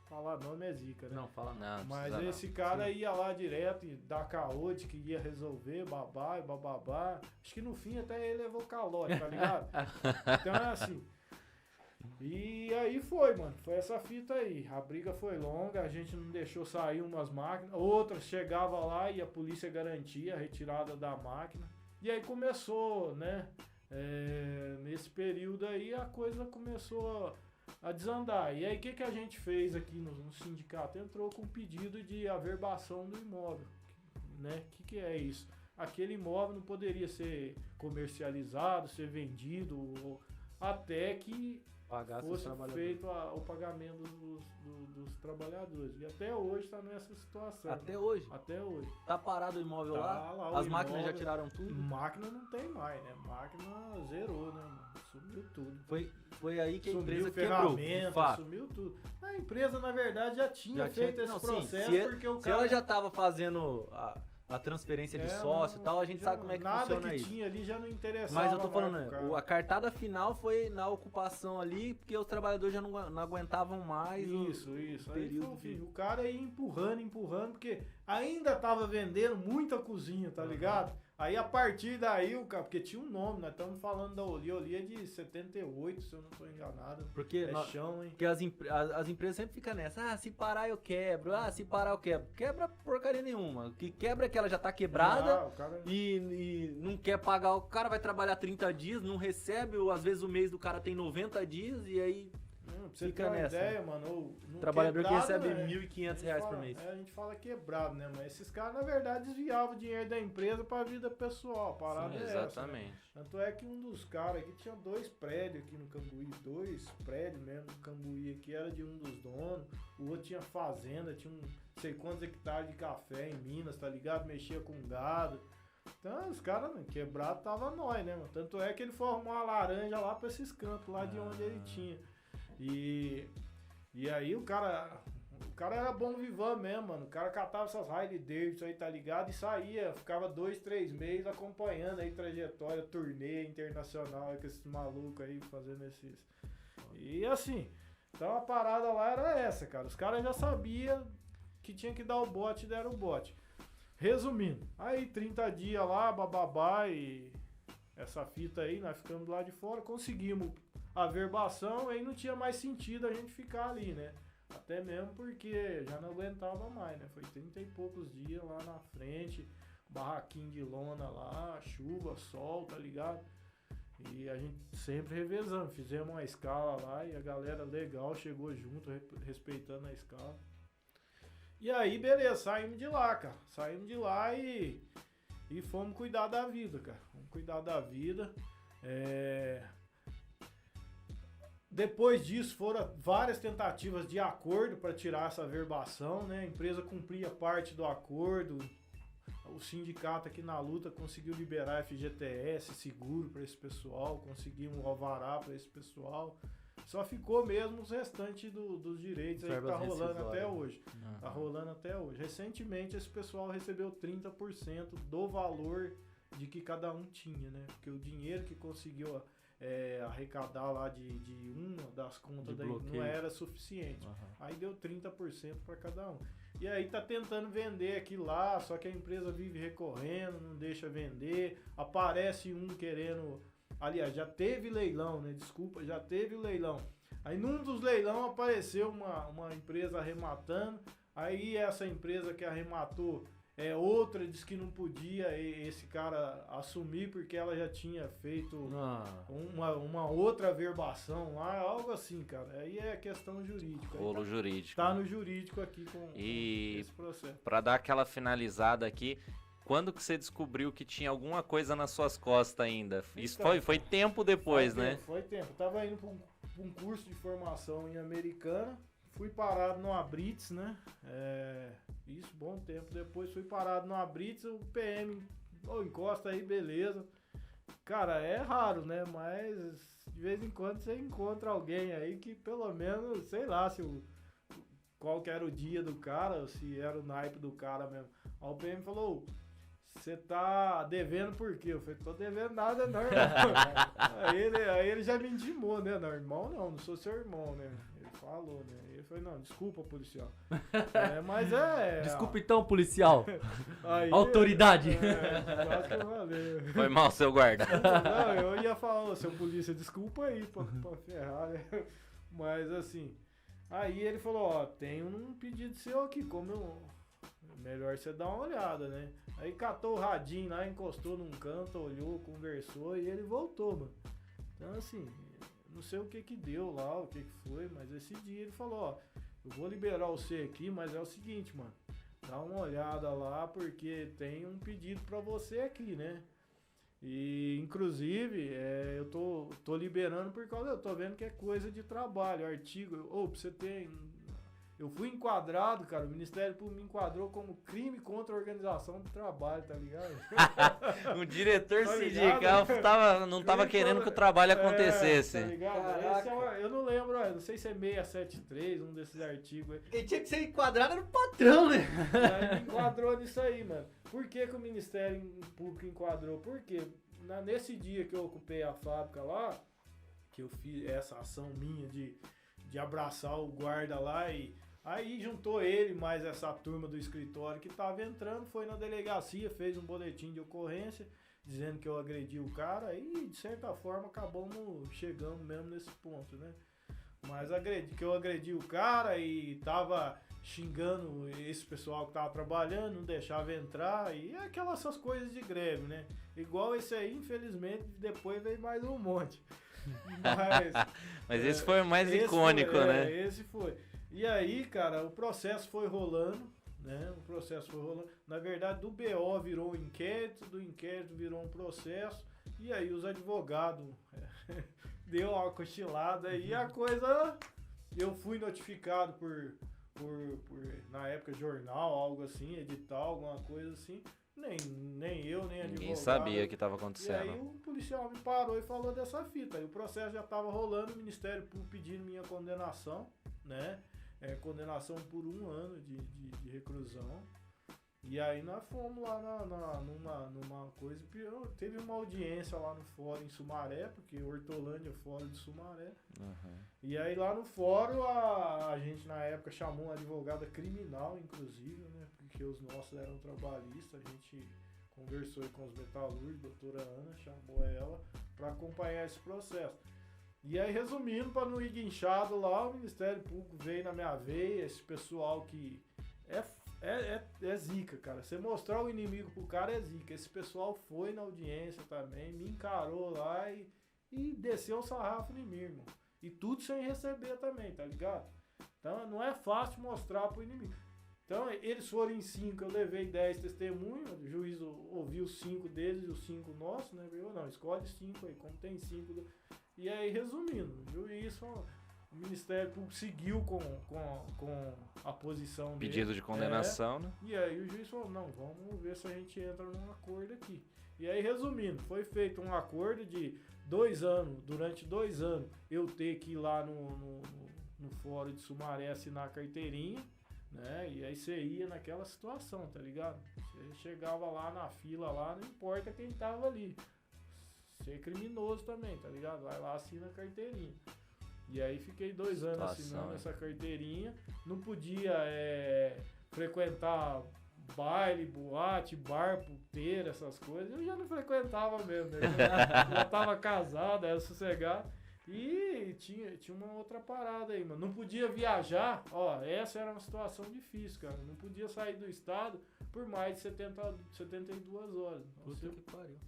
falar nome é zica, né? Não, fala não. Não, Mas precisa esse cara ia lá direto e dar caô de que ia resolver, babá e bababá. Acho que no fim até ele levou calote, tá ligado? Então é assim. E aí foi, mano. Foi essa fita aí. A briga foi longa, a gente não deixou sair umas máquinas. Outras chegava lá e a polícia garantia a retirada da máquina. E aí começou, né? Nesse período aí a coisa começou a desandar. E aí o que a gente fez aqui no sindicato? Entrou com um pedido de averbação do imóvel, né? O que é isso? Aquele imóvel não poderia ser comercializado, ser vendido, até que fosse feito o pagamento dos trabalhadores. E até hoje está nessa situação. Até hoje? Até hoje. Tá parado o imóvel Tá lá o As máquinas imóvel. já tiraram tudo? Máquina não tem mais, né? Máquina zerou, né, mano? Sumiu tudo. Foi aí que a Sumiu empresa quebrou. de ferramenta, fato. sumiu tudo. A empresa, na verdade, já tinha Já feito tinha- esse não, sim, processo, porque o Se cara... ela já tava fazendo a transferência de sócio e tal, a gente já sabe como é que nada funciona que isso. tinha ali já não interessava. Mas eu tô falando, mais pro cara. a cartada final foi na ocupação ali, porque os trabalhadores já não aguentavam mais. Isso. Aí período foi, de- filho, o cara ia empurrando, porque ainda tava vendendo muita cozinha, tá ligado? Aí a partir daí, o cara, porque tinha um nome, nós estamos falando da Oli é de 78, se eu não tô enganado. Porque, Chão, hein? porque as empresas sempre ficam nessa, se parar eu quebro, se parar eu quebro. Quebra porcaria nenhuma. O que quebra é que ela já tá quebrada O cara... e não quer pagar. O cara vai trabalhar 30 dias, não recebe, ou às vezes o mês do cara tem 90 dias e aí Não, pra você Fica ter uma nessa. ideia, mano, o trabalhador que quebrado, recebe né, R$1.500 a gente por fala- mês. A gente fala quebrado, né? Mas esses caras, na verdade, desviavam o dinheiro da empresa pra vida pessoal. A parada Sim, é essa, né? exatamente. Tanto é que um dos caras aqui tinha 2 prédios aqui no Cambuí, 2 prédios mesmo no Cambuí aqui, era de um dos donos. O outro tinha fazenda, tinha não sei quantos hectares de café em Minas, tá ligado? Mexia com gado. Então os caras, né, quebrado tava nós, né, mano? Tanto é que ele formou uma laranja lá pra esses cantos, lá de onde ele tinha. E aí o cara era bom vivan mesmo, mano. O cara catava essas Harley Davidson aí, tá ligado? E saía, ficava 2, 3 meses acompanhando aí trajetória, turnê internacional aí com esses malucos aí fazendo esses. E assim, então a parada lá era essa, cara. Os caras já sabiam que tinha que dar o bote e deram o bote. Resumindo, aí 30 dias lá, bababá e essa fita aí, nós ficamos lá de fora, conseguimos a verbação, aí não tinha mais sentido a gente ficar ali, né? Até mesmo porque já não aguentava mais, né? Foi 30 e poucos dias lá na frente, barraquinho de lona lá, chuva, sol, tá ligado? E a gente sempre revezando, fizemos uma escala lá e a galera legal chegou junto, respeitando a escala. E aí, beleza, saímos de lá, cara. Saímos de lá e fomos cuidar da vida, cara. Fomos cuidar da vida. Depois disso, foram várias tentativas de acordo para tirar essa verbação, né? A empresa cumpria parte do acordo. O sindicato aqui na luta conseguiu liberar FGTS, seguro para esse pessoal, conseguiu um alvará para esse pessoal. Só ficou mesmo os restantes dos direitos aí que tá rolando até hoje. Tá rolando até hoje. Recentemente esse pessoal recebeu 30% do valor de que cada um tinha, né? Porque o dinheiro que conseguiu arrecadar lá de uma das contas daí não era suficiente. Aí deu 30% para cada um. E aí tá tentando vender aqui lá, só que a empresa vive recorrendo, não deixa vender. Aparece um querendo... Aliás, já teve leilão, né? Desculpa, já teve o leilão. Aí num dos leilão apareceu uma empresa arrematando. Aí essa empresa que arrematou, outra disse que não podia esse cara assumir porque ela já tinha feito uma outra verbação lá, algo assim, cara. Aí é questão jurídica. Rolo jurídico. Tá no jurídico aqui com esse processo. Pra dar aquela finalizada aqui, quando que você descobriu que tinha alguma coisa nas suas costas ainda? Isso Então, foi tempo depois, né? Foi tempo. Eu tava indo pra um curso de formação em Americana, fui parado no Abrits, né? Isso, bom tempo depois, fui parado no Abrits, o PM, encosta aí, beleza. Cara, é raro, né? Mas de vez em quando você encontra alguém aí que pelo menos, sei lá, qual que era o dia do cara, ou se era o naipe do cara mesmo. Aí o PM falou... Você tá devendo por quê? Eu falei, tô devendo nada não, irmão. aí ele já me intimou, né? Não, irmão não sou seu irmão, né? Ele falou, né? Ele falou, não, desculpa, policial. Mas Desculpa então, policial. Aí, Autoridade. Quase que eu falei. Foi mal, seu guarda. Não, eu ia falar, seu polícia, desculpa aí pra ferrar, né? Mas assim, aí ele falou, ó, tem um pedido seu aqui, melhor você dar uma olhada, né? Aí catou o radinho lá, encostou num canto, olhou, conversou e ele voltou, mano. Então assim, não sei o que deu lá, o que foi, mas esse dia ele falou, ó, eu vou liberar você aqui, mas é o seguinte, mano, dá uma olhada lá porque tem um pedido pra você aqui, né? E inclusive, eu tô liberando por causa, eu tô vendo que é coisa de trabalho, artigo, pra você ter... Eu fui enquadrado, cara, o Ministério Público me enquadrou como crime contra a organização do trabalho, tá ligado? O diretor Tá sindical não tava querendo que o trabalho acontecesse. Tá ligado? Eu não lembro, não sei se é 673, um desses artigos aí. Ele tinha que ser enquadrado no patrão, né? Aí me enquadrou nisso aí, mano. Por que o Ministério Público enquadrou? Porque nesse dia que eu ocupei a fábrica lá, que eu fiz essa ação minha de abraçar o guarda lá e... Aí juntou ele, mais essa turma do escritório que tava entrando, foi na delegacia, fez um boletim de ocorrência, dizendo que eu agredi o cara, e de certa forma chegamos mesmo nesse ponto, né? Mas que eu agredi o cara e tava xingando esse pessoal que tava trabalhando, não deixava entrar, e essas coisas de greve, né? Igual esse aí, infelizmente, depois veio mais um monte. Mas esse foi o mais icônico, né? Esse foi. E aí, cara, o processo foi rolando, né? Na verdade, do BO virou um inquérito, do inquérito virou um processo, e aí os advogados deu uma cochilada e a coisa... Eu fui notificado por na época, jornal, algo assim, edital, alguma coisa assim. Nem eu, nem advogado. Ninguém sabia o que estava acontecendo. E aí o policial me parou e falou dessa fita. Aí o processo já estava rolando, o Ministério Público pedindo minha condenação, né? Condenação por 1 ano de reclusão. E aí nós fomos lá numa coisa, teve uma audiência lá no fórum em Sumaré, porque Hortolândia é fórum de Sumaré. Uhum. E aí lá no fórum a gente na época chamou uma advogada criminal, inclusive, né? Porque os nossos eram trabalhistas, a gente conversou com os metalúrgicos, doutora Ana, chamou ela para acompanhar esse processo. E aí, resumindo, para não ir guinchado lá, o Ministério Público veio na minha veia, esse pessoal que é zica, cara. Você mostrar o inimigo pro cara é zica. Esse pessoal foi na audiência também, me encarou lá e desceu o sarrafo em mim, irmão. E tudo sem receber também, tá ligado? Então não é fácil mostrar pro inimigo. Então eles foram em 5, eu levei 10 testemunhos, o juiz ouviu 5 deles e os 5 nossos, né? Eu, não, escolhe 5 aí, como tem 5. E aí, resumindo, o juiz, o Ministério Público seguiu com a posição dele. Pedido de condenação, né? E aí o juiz falou, não, vamos ver se a gente entra num acordo aqui. E aí, resumindo, foi feito um acordo de 2 anos, durante 2 anos, eu ter que ir lá no fórum de Sumaré assinar a carteirinha, né? E aí você ia naquela situação, tá ligado? Você chegava lá na fila, lá, não importa quem tava ali. Você é criminoso também, tá ligado? Vai lá, assina a carteirinha. E aí fiquei 2 anos assinando essa carteirinha. Não podia frequentar baile, boate, bar, puteira, essas coisas. Eu já não frequentava mesmo, né? Eu já tava casado, era sossegado. E tinha uma outra parada aí, mano. Não podia viajar, ó, essa era uma situação difícil, cara. Não podia sair do estado por mais de 72 horas. Então, se eu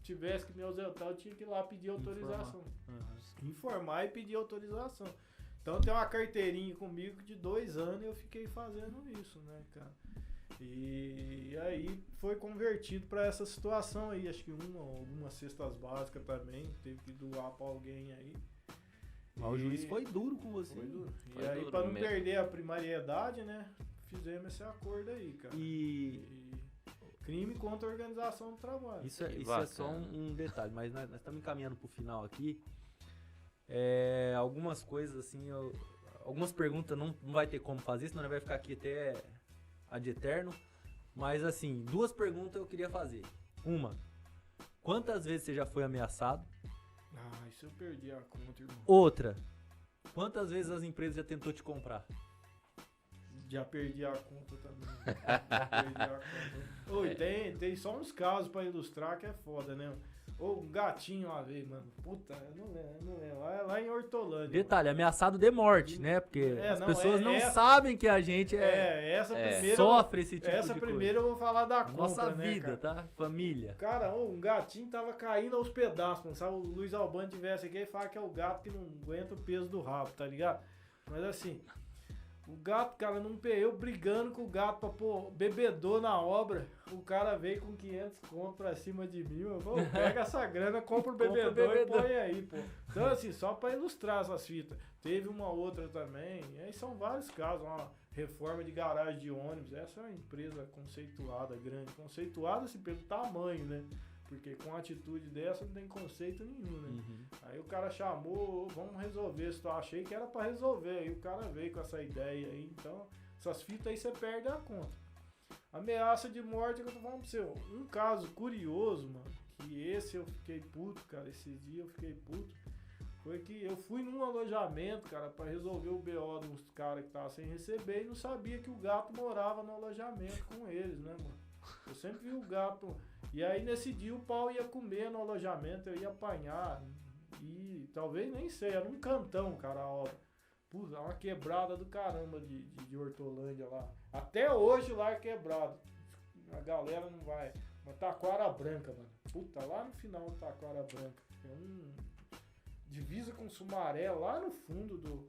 tivesse que me ausentar, eu tinha que ir lá pedir autorização. Informar e pedir autorização. Então tem uma carteirinha comigo de 2 anos e eu fiquei fazendo isso, né, cara? E aí foi convertido para essa situação aí. Acho que algumas cestas básicas também, teve que doar para alguém aí. Mas o juiz foi duro com você. Foi duro. Foi E aí, duro pra não mesmo. perder a primariedade, né, fizemos esse acordo aí, cara. E crime contra a organização do trabalho. isso é bacana. só um detalhe, mas nós estamos encaminhando pro final aqui. Algumas coisas assim, algumas perguntas não vai ter como fazer, senão vai ficar aqui até ad eterno. Mas assim, 2 perguntas eu queria fazer. Uma, quantas vezes você já foi ameaçado? Ah, isso eu perdi a conta, irmão. Outra, quantas vezes as empresas já tentou te comprar? Já perdi a conta também. Perdi a conta. Oi, tem só uns casos pra ilustrar que é foda, né? Ou um gatinho uma vez, mano. Puta, eu não lembro. Lá em Hortolândia. Detalhe, ameaçado de morte, né? Porque as pessoas não sabem que a gente primeira, sofre esse tipo de essa coisa. primeira eu vou falar da compra, Nossa né, vida, cara? tá? Família. Cara, um gatinho tava caindo aos pedaços, mano. Sabe, o Luiz Albano tivesse aqui e fala que é o gato que não aguenta o peso do rabo, tá ligado? Mas assim, o gato, cara, eu brigando com o gato pra pôr bebedor na obra. O cara veio com 500 conto pra cima de mim. Eu falei, pega essa grana, compra o bebedor e põe aí, pô. Então, assim, só pra ilustrar essas fitas. Teve uma outra também. E aí são vários casos. Uma reforma de garagem de ônibus. Essa é uma empresa conceituada, grande. Conceituada, assim, pelo tamanho, né? Porque com uma atitude dessa não tem conceito nenhum, né? Aí o cara chamou, vamos resolver isso. Eu achei que era pra resolver. Aí o cara veio com essa ideia aí. Então, essas fitas aí você perde a conta. Ameaça de morte, que eu tô falando pra você. Um caso curioso, mano, que esse eu fiquei puto, cara. Esses dias eu fiquei puto. Foi que eu fui num alojamento, cara, pra resolver o BO dos caras que estavam sem receber e não sabia que o gato morava no alojamento com eles, né, mano? Eu sempre vi o gato. E aí nesse dia o pau ia comer no alojamento, eu ia apanhar. E talvez nem sei, era um cantão, cara, a obra. Puta, uma quebrada do caramba de Hortolândia lá. Até hoje lá é quebrado. A galera não vai. Uma Taquara Branca, mano. Puta, lá no final do Taquara Branca. Divisa com Sumaré, lá no fundo do.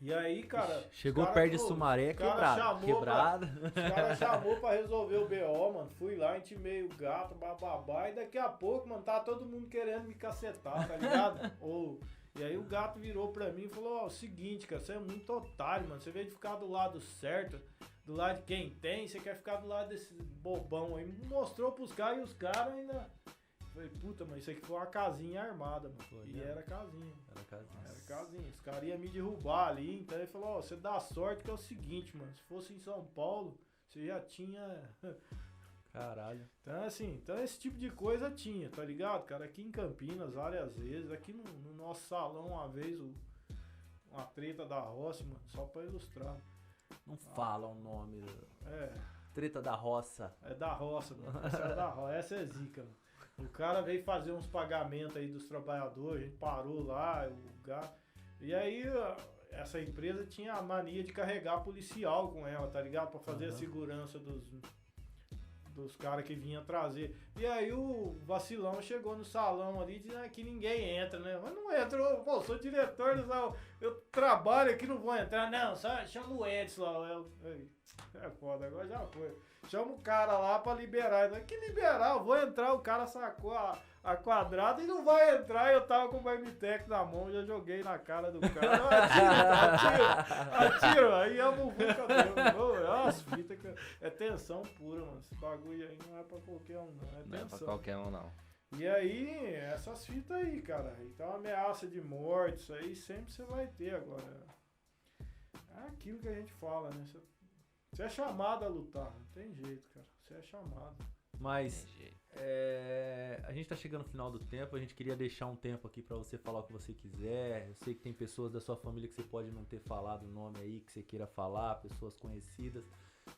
E aí, cara. Chegou perto de Sumaré, quebrada. Os caras chamou pra resolver o BO, mano. Fui lá, intimei o gato, bababá. E daqui a pouco, mano, tá todo mundo querendo me cacetar, tá ligado? E aí o gato virou pra mim e falou: ó, o seguinte, cara, você é muito otário, mano. Você veio de ficar do lado certo, do lado de quem tem, você quer ficar do lado desse bobão aí. Mostrou pros caras e os caras ainda. Falei, puta, mas isso aqui foi uma casinha armada, mano. Foi, e né? era casinha. Era casinha. Era casinha. Os caras iam me derrubar ali. Então ele falou, ó, você dá sorte que é o seguinte, mano. Se fosse em São Paulo, você já tinha. Caralho. Então, assim, esse tipo de coisa tinha, tá ligado, cara? Aqui em Campinas, várias vezes. Aqui no nosso salão, uma vez, uma treta da roça, mano. Só pra ilustrar. Não fala o nome. É. Treta da roça. É da roça, mano. Essa é da roça. Essa é zica, mano. O cara veio fazer uns pagamentos aí dos trabalhadores, a gente parou lá, o gato. E aí, essa empresa tinha a dos caras que vinham trazer. E aí o vacilão chegou no salão ali dizendo que ninguém entra, né? Mas não entra, pô, sou diretor do salão, eu trabalho aqui, não vou entrar. Não, só chama o Edson lá. É foda, agora já foi. Chama o cara lá pra liberar. Que liberar? Eu vou entrar, o cara sacou a quadrada e não vai entrar. Eu tava com o Marmitec na mão, já joguei na cara do cara. Atiro. Aí a muvuca deu. É umas fitas que é tensão pura, mano. Esse bagulho aí não é pra qualquer um, não. É Não é pra tensão. qualquer um, não. E aí, essas fitas aí, cara. Então, ameaça de morte, isso aí sempre você vai ter agora. É aquilo que a gente fala, né? Você é chamado a lutar, não tem jeito, cara. Você é chamado. Mas Tem jeito. a gente tá chegando no final do tempo, a gente queria deixar um tempo aqui pra você falar o que você quiser. Eu sei que tem pessoas da sua família que você pode não ter falado o nome aí, que você queira falar, pessoas conhecidas.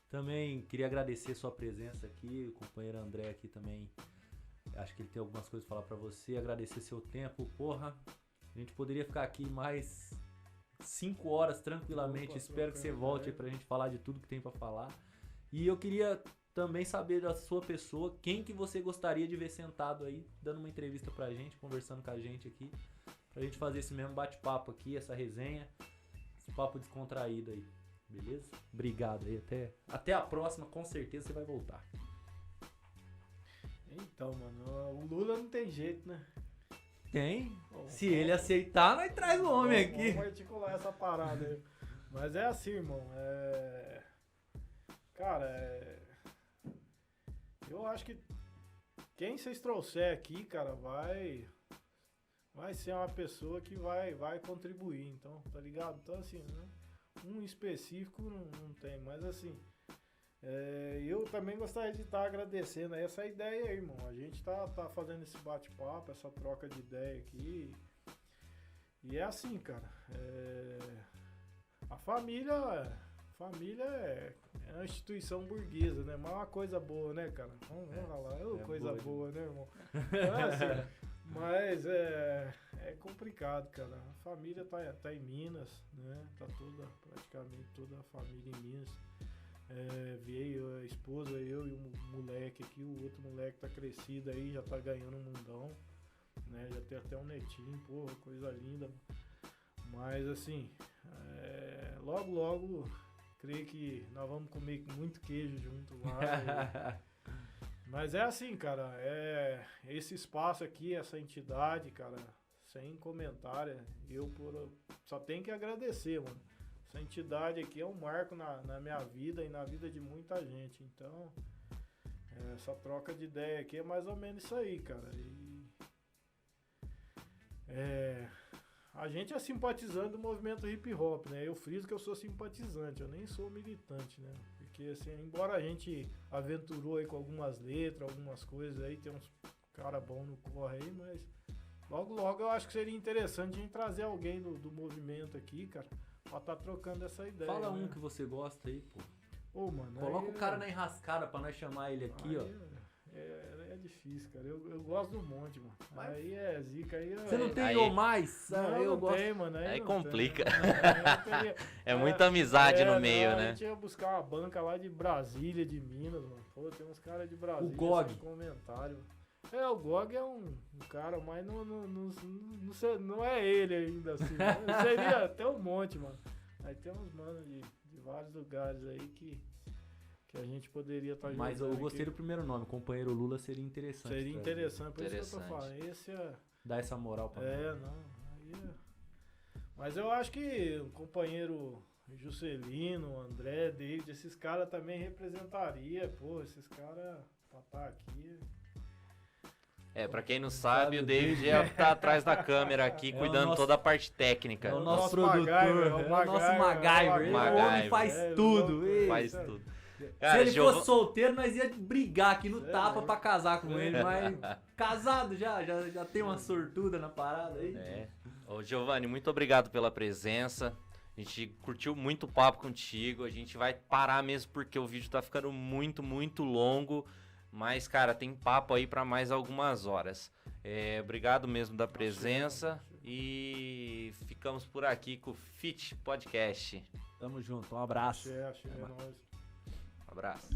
Também queria agradecer sua presença aqui, o companheiro André aqui também. Acho que ele tem algumas coisas pra falar pra você. Agradecer seu tempo, porra. A gente poderia ficar aqui mais 5 horas tranquilamente. Opa, Espero que você trocando volte aí ideia. pra gente falar de tudo que tem pra falar. E eu queria também saber da sua pessoa, quem que você gostaria de ver sentado aí, dando uma entrevista pra gente, conversando com a gente aqui, pra gente fazer esse mesmo bate-papo aqui, essa resenha, esse papo descontraído aí, beleza? Obrigado aí, até a próxima, com certeza você vai voltar. Então, mano, o Lula não tem jeito, né? Tem, Bom, se ele aceitar, nós traz o homem aqui. Vamos articular essa parada aí. Mas é assim, irmão. Cara, eu acho que quem vocês trouxer aqui, cara, vai ser uma pessoa que vai contribuir. Então, tá ligado? Então, assim, né? Um específico não tem. Mas, assim, eu também gostaria de estar agradecendo aí essa ideia aí, irmão. A gente tá fazendo esse bate-papo, essa troca de ideia aqui. E é assim, cara. A família é uma instituição burguesa, né? Mas é uma coisa boa, né, cara? Vamos lá. É uma coisa boa, né, irmão? Assim, mas é complicado, cara. A família tá em Minas, né? Tá praticamente toda a família em Minas. Veio a esposa, eu e o moleque aqui. O outro moleque tá crescido aí, já tá ganhando um mundão, né? Já tem até um netinho, porra, coisa linda. Mas assim, logo, creio que nós vamos comer muito queijo junto lá. Mas é assim, cara, esse espaço aqui, essa entidade, cara, sem comentário, só tenho que agradecer, mano. Essa entidade aqui é um marco na minha vida e na vida de muita gente. Então, essa troca de ideia aqui é mais ou menos isso aí, cara. A gente é simpatizante do movimento hip hop, né? Eu friso que eu sou simpatizante, eu nem sou militante, né? Porque, assim, embora a gente aventurou aí com algumas letras, algumas coisas aí, tem uns cara bom no corre aí, mas logo eu acho que seria interessante a gente trazer alguém do movimento aqui, cara, pra tá trocando essa ideia. Fala um né? que você gosta aí, pô. Ô, mano, Coloca aí, o cara na enrascada pra nós chamar ele aqui, aí ó. É difícil, cara. Eu gosto do monte, mano. Mas- Aí é zica, aí Você não tem Aí- ou mais? Não, Eu não gosto. tem, mano. Aí não complica. tem. Não, aí teria- É muita amizade no não, meio, A né? gente ia buscar uma banca lá de Brasília, de Minas, mano. Pô, tem uns caras de Brasília. O GOG. sem comentário. O GOG é um cara, mas não é ele ainda, assim. Né? Seria até um monte, mano. Aí tem uns manos de vários lugares aí que a gente poderia estar Mas eu gostei do primeiro nome, companheiro Lula, seria interessante. Seria trazer. interessante, por isso que eu tô Interessante. falando. Esse é. Dar essa moral pra nós. Não. Aí Mas eu acho que o companheiro Juscelino, André, David, esses caras também representaria, pô, esses caras pra estar aqui. Pra quem não sabe, o David é o que tá atrás da câmera aqui, É o cuidando nosso- toda a parte técnica. É o nosso nosso produtor, MacGyver, é o nosso MacGyver. O MacGyver. homem faz É, tudo. louco, ei. Faz Isso aí. tudo. Se Cara, ele fosse solteiro, nós ia brigar aqui no É, tapa né? pra casar com ele, mas casado já tem uma sortuda na parada aí. Ô, Giovanni, muito obrigado pela presença. A gente curtiu muito o papo contigo. A gente vai parar mesmo porque o vídeo tá ficando muito, muito longo. Mas, cara, tem papo aí pra mais algumas horas. Obrigado mesmo da presença. E ficamos por aqui com o Fit Podcast. Tamo junto, um abraço. Achei, é nóis. Um abraço.